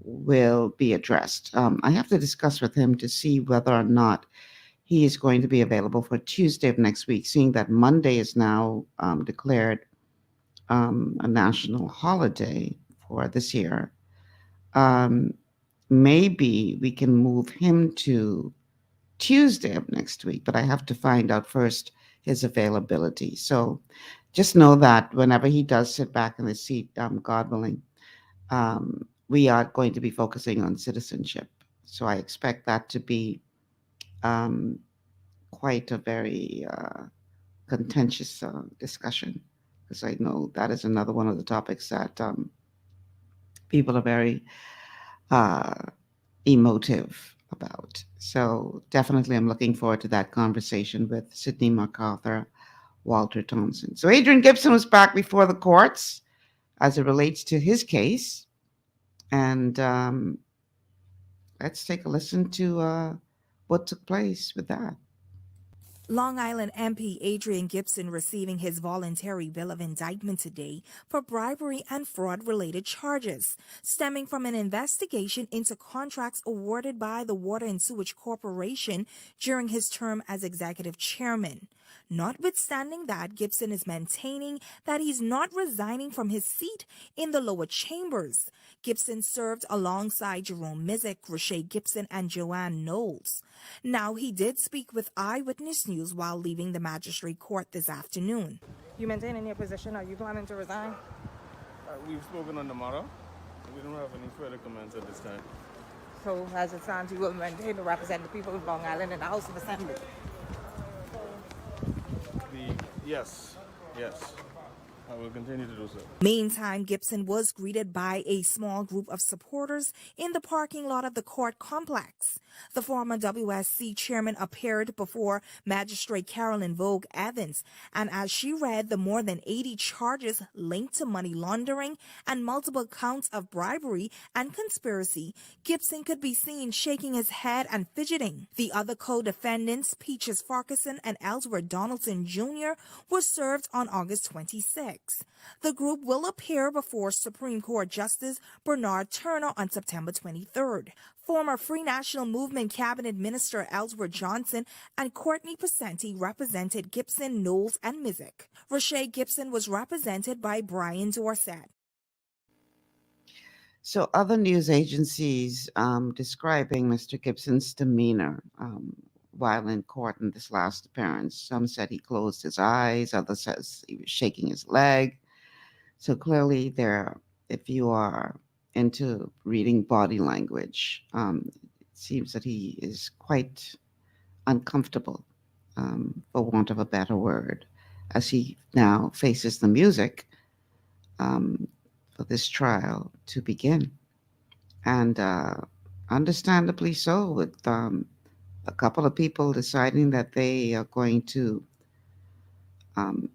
will be addressed. I have to discuss with him to see whether or not he is going to be available for Tuesday of next week, seeing that Monday is now declared a national holiday for this year. Maybe we can move him to Tuesday of next week, but I have to find out first his availability. So just know that whenever he does sit back in the seat, God willing, we are going to be focusing on citizenship. So I expect that to be quite a very contentious discussion, because I know that is another one of the topics that people are very emotive about. So definitely I'm looking forward to that conversation with Sidney MacArthur, Walter Thompson. So Adrian Gibson was back before the courts as it relates to his case. And let's take a listen to what took place with that. Long Island MP Adrian Gibson receiving his voluntary bill of indictment today for bribery and fraud-related charges, stemming from an investigation into contracts awarded by the Water and Sewage Corporation during his term as executive chairman. Notwithstanding that, Gibson is maintaining that he's not resigning from his seat in the lower chambers. Gibson served alongside Jerome Mizik, Rashay Gibson, and Joanne Knowles. Now, he did speak with Eyewitness News while leaving the magistrate court this afternoon. You maintaining your position? Are you planning to resign? We've spoken on the matter. We don't have any further comments at this time. So, as it stands, you will maintain to represent the people of Long Island in the House of Assembly? Yes. I will continue to do so. Meantime, Gibson was greeted by a small group of supporters in the parking lot of the court complex. The former WSC chairman appeared before Magistrate Carolyn Vogue Evans, and as she read the more than 80 charges linked to money laundering and multiple counts of bribery and conspiracy, Gibson could be seen shaking his head and fidgeting. The other co-defendants, Peaches Farquharson and Ellsworth Donaldson Jr., were served on August 26. The group will appear before Supreme Court Justice Bernard Turner on September 23rd. Former Free National Movement Cabinet Minister Ellsworth Johnson and Courtney Pacenti represented Gibson, Knowles, and Mizik. Rashay Gibson was represented by Brian Dorset. So other news agencies describing Mr. Gibson's demeanor while in court in this last appearance. Some said he closed his eyes, others says he was shaking his leg. So clearly if you are into reading body language, it seems that he is quite uncomfortable, for want of a better word, as he now faces the music for this trial to begin. And understandably so, with a couple of people deciding that they are going to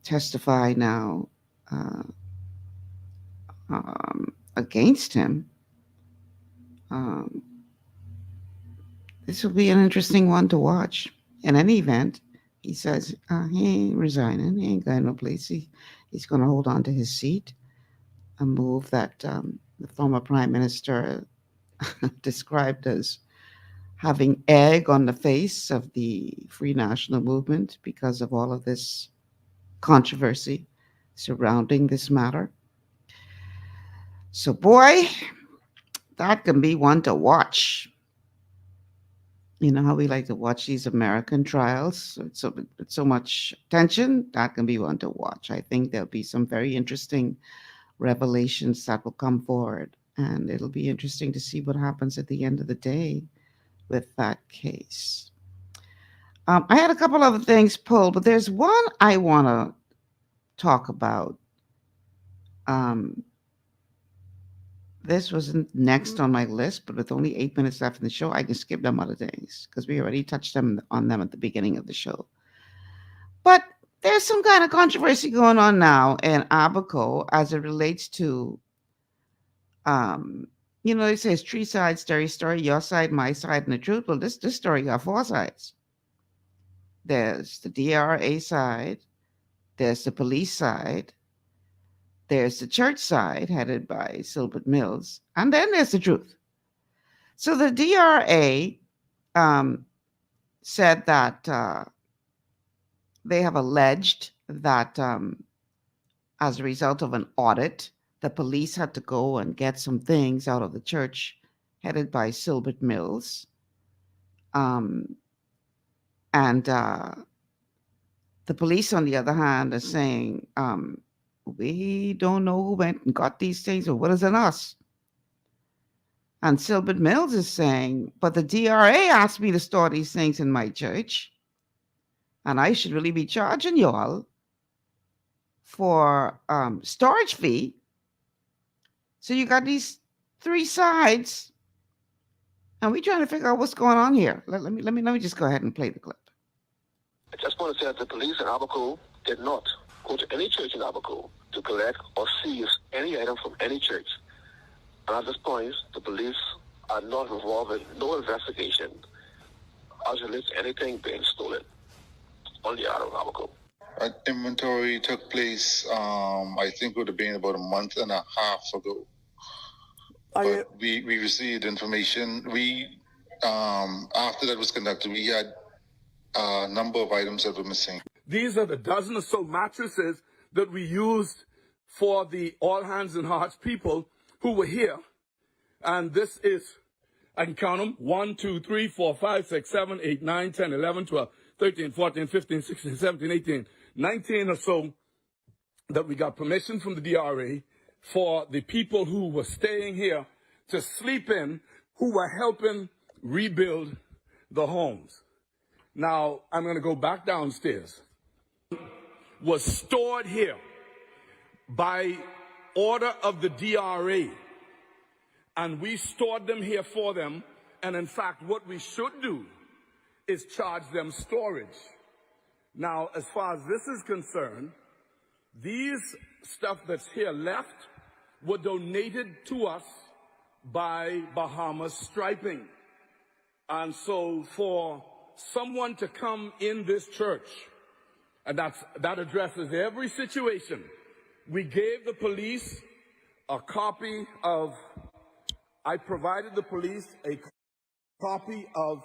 testify now against him. This will be an interesting one to watch. In any event, he says he ain't resigning. He ain't going no place. He's going to hold on to his seat, a move that the former prime minister described as having egg on the face of the Free National Movement because of all of this controversy surrounding this matter. So, boy, that can be one to watch. You know how we like to watch these American trials? So much tension, that can be one to watch. I think there'll be some very interesting revelations that will come forward. And it'll be interesting to see what happens at the end of the day with that case. I had a couple other things pulled, but there's one I want to talk about. This wasn't next on my list, but with only 8 minutes left in the show, I can skip them other things because we already touched on them at the beginning of the show. But there's some kind of controversy going on now in Abaco as it relates to, it says 3 sides to every story, your side, my side, and the truth. Well, this story got 4 sides. There's the DRA side, there's the police side, there's the church side headed by Silbert Mills, and then there's the truth. So the DRA said that they have alleged that as a result of an audit, the police had to go and get some things out of the church headed by Silbert Mills. And the police, on the other hand, are saying, we don't know who went and got these things or what is on us. And Silbert Mills is saying, but the DRA asked me to store these things in my church, and I should really be charging y'all for storage fee. So you got these 3 sides, and we're trying to figure out what's going on here. Let me just go ahead and play the clip. I just want to say that the police in Abaco did not go to any church in Abaco to collect or seize any item from any church. And at this point, the police are not involved in no investigation as it relates to anything being stolen on the island of Abaco. An inventory took place, I think it would have been about a month and a half ago. But we received information. After that was conducted, we had a number of items that were missing. These are the dozen or so mattresses that we used for the All Hands and Hearts people who were here. And this is, I can count them, 1, 2, 3, 4, 5, 6, 7, 8, 9, 10, 11, 12, 13, 14, 15, 16, 17, 18, 19 or so that we got permission from the DRA for the people who were staying here to sleep in, who were helping rebuild the homes. Now, I'm going to go back downstairs. Was stored here by order of the DRA, and we stored them here for them. And in fact, what we should do is charge them storage. Now, as far as this is concerned, these stuff that's here left were donated to us by Bahamas Striping. And so for someone to come in this church, and that addresses every situation, we gave the police a copy of, I provided the police a copy of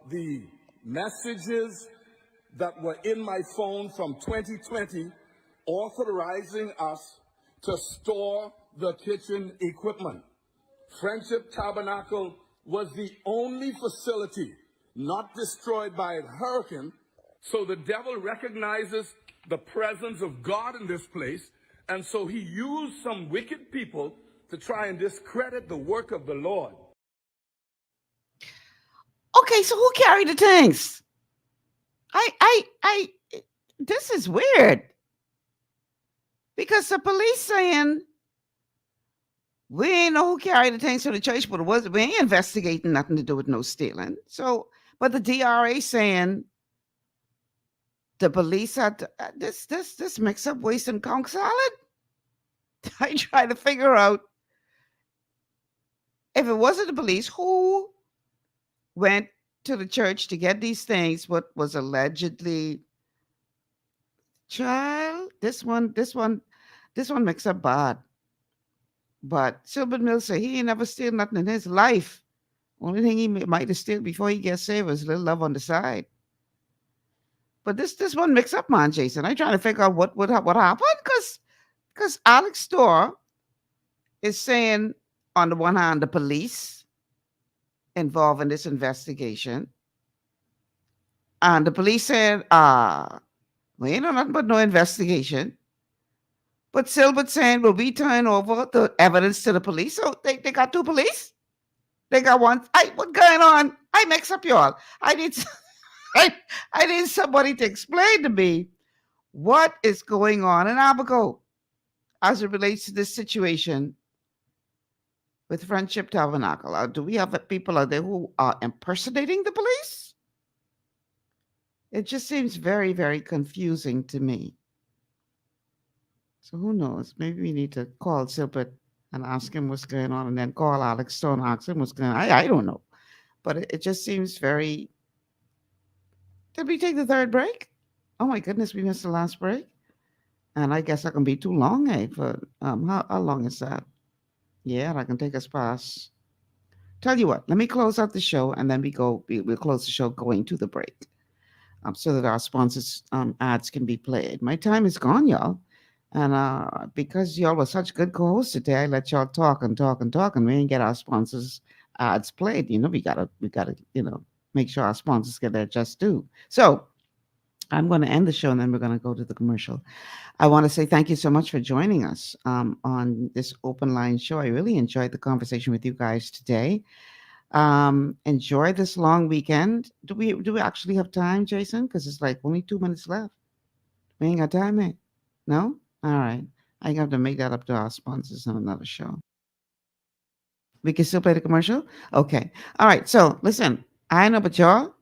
the messages that were in my phone from 2020 authorizing us to store the kitchen equipment. Friendship Tabernacle was the only facility not destroyed by a hurricane, so the devil recognizes the presence of God in this place, and so he used some wicked people to try and discredit the work of the Lord. Okay, so who carried the things? This is weird. Because the police saying, we ain't know who carried the things to the church, but we ain't investigating nothing to do with no stealing. So, but the DRA saying the police had this mix up waste and conch salad. I try to figure out if it wasn't the police, who went to the church to get these things, what was allegedly, child, this one makes up bad. But Silbert Mill said he ain't never steal nothing in his life. Only thing he might have steal before he gets saved was a little love on the side. But this one mix up, man, Jason. I'm trying to figure out what happened because Alex Storr is saying, on the one hand, the police involved in this investigation, and the police said, we ain't know nothing but no investigation. But Silbert saying, well, we turn over the evidence to the police. So they got two police. They got one. What's going on? I mix up y'all. I need somebody to explain to me what is going on in Abaco as it relates to this situation with Friendship Tabernacle. Do we have people out there who are impersonating the police? It just seems very, very confusing to me. So who knows? Maybe we need to call Silbert and ask him what's going on, and then call Alex Stone and ask him what's going on. I don't know. But it just seems very... Did we take the third break? Oh my goodness, we missed the last break. And I guess that can be too long, for how long is that? Yeah, that can take us past. Tell you what, let me close out the show, and then we'll close the show going to the break. So that our sponsors ads can be played. My time is gone, y'all. And because y'all were such good co-hosts today, I let y'all talk, and we didn't get our sponsors ads played. We gotta, make sure our sponsors get their just due. So I'm going to end the show, and then we're going to go to the commercial. I want to say thank you so much for joining us on this open line show. I really enjoyed the conversation with you guys today. Enjoy this long weekend. Do we actually have time, Jason? Because it's like only 2 minutes left. We ain't got time, eh? No? All right. I have to make that up to our sponsors on another show. We can still play the commercial? Okay. All right. So listen, I know about y'all,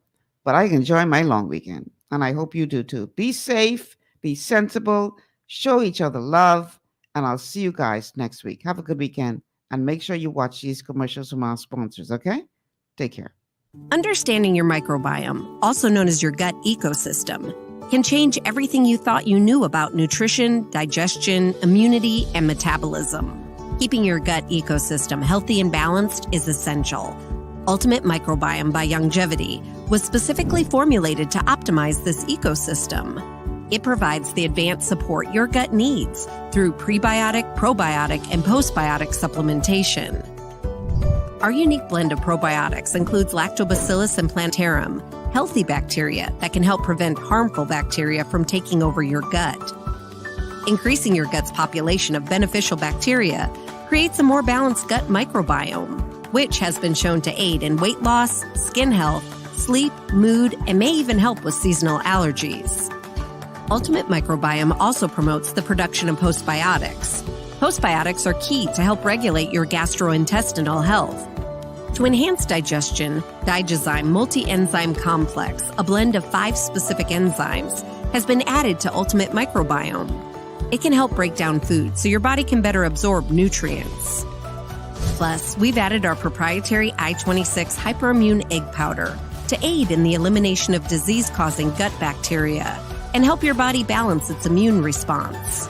but I enjoy my long weekend. And I hope you do too. Be safe, be sensible, show each other love, and I'll see you guys next week. Have a good weekend, and make sure you watch these commercials from our sponsors, okay? Take care. Understanding your microbiome, also known as your gut ecosystem, can change everything you thought you knew about nutrition, digestion, immunity, and metabolism. Keeping your gut ecosystem healthy and balanced is essential. Ultimate Microbiome by Longevity was specifically formulated to optimize this ecosystem. It provides the advanced support your gut needs through prebiotic, probiotic, and postbiotic supplementation. Our unique blend of probiotics includes Lactobacillus and Plantarum, healthy bacteria that can help prevent harmful bacteria from taking over your gut. Increasing your gut's population of beneficial bacteria creates a more balanced gut microbiome, which has been shown to aid in weight loss, skin health, sleep, mood, and may even help with seasonal allergies. Ultimate Microbiome also promotes the production of postbiotics. Postbiotics are key to help regulate your gastrointestinal health. To enhance digestion, Digizyme Multi-Enzyme Complex, a blend of 5 specific enzymes, has been added to Ultimate Microbiome. It can help break down food so your body can better absorb nutrients. Plus, we've added our proprietary I-26 Hyperimmune Egg Powder to aid in the elimination of disease-causing gut bacteria and help your body balance its immune response.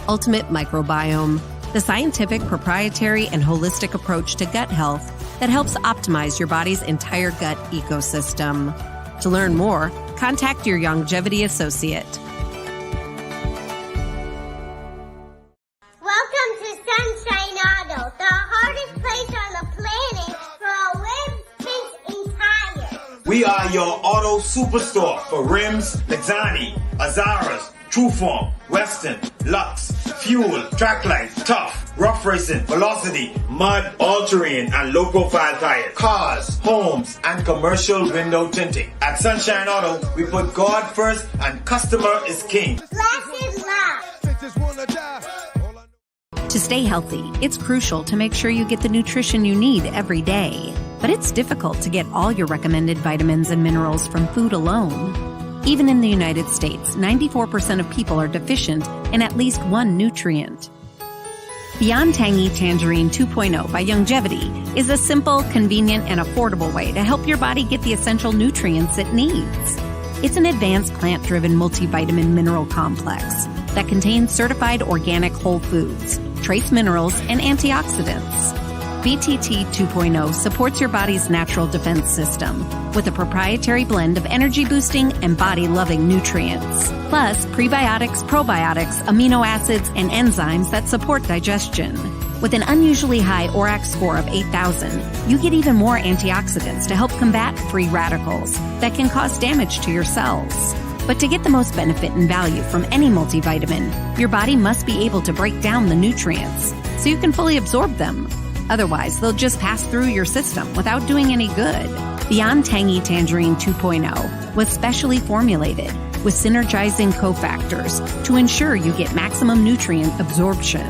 Ultimate Microbiome, the scientific, proprietary, and holistic approach to gut health that helps optimize your body's entire gut ecosystem. To learn more, contact your Longevity associate. Welcome to Sunshine Auto, the hardest place on the planet for rims, paints, and tires. We are your auto superstore for rims, Lexani, Azaras, Trueform, Western, Lux, Fuel, Tracklight, Tough, Rough Racing, Velocity, Mud, All-Terrain, and low-profile tires, cars, homes, and commercial window tinting. At Sunshine Auto, we put God first and customer is king. Blessed love. To stay healthy, it's crucial to make sure you get the nutrition you need every day. But it's difficult to get all your recommended vitamins and minerals from food alone. Even in the United States, 94% of people are deficient in at least one nutrient. Beyond Tangy Tangerine 2.0 by Longevity is a simple, convenient, and affordable way to help your body get the essential nutrients it needs. It's an advanced plant-driven multivitamin mineral complex that contains certified organic whole foods, trace minerals, and antioxidants. BTT 2.0 supports your body's natural defense system with a proprietary blend of energy-boosting and body-loving nutrients, plus prebiotics, probiotics, amino acids, and enzymes that support digestion. With an unusually high ORAC score of 8,000, you get even more antioxidants to help combat free radicals that can cause damage to your cells. But to get the most benefit and value from any multivitamin, your body must be able to break down the nutrients so you can fully absorb them. Otherwise, they'll just pass through your system without doing any good. Beyond Tangy Tangerine 2.0 was specially formulated with synergizing cofactors to ensure you get maximum nutrient absorption.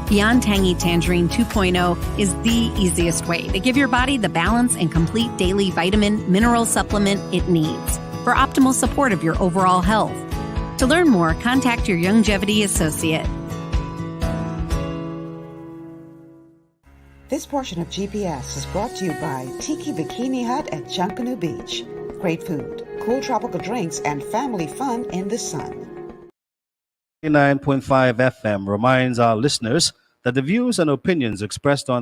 Beyond Tangy Tangerine 2.0 is the easiest way to give your body the balance and complete daily vitamin mineral supplement it needs for optimal support of your overall health. To learn more, contact your Longevity associate. This portion of GPS is brought to you by Tiki Bikini Hut at Junkanoo Beach. Great food, cool tropical drinks, and family fun in the sun. 99.5 FM reminds our listeners that the views and opinions expressed on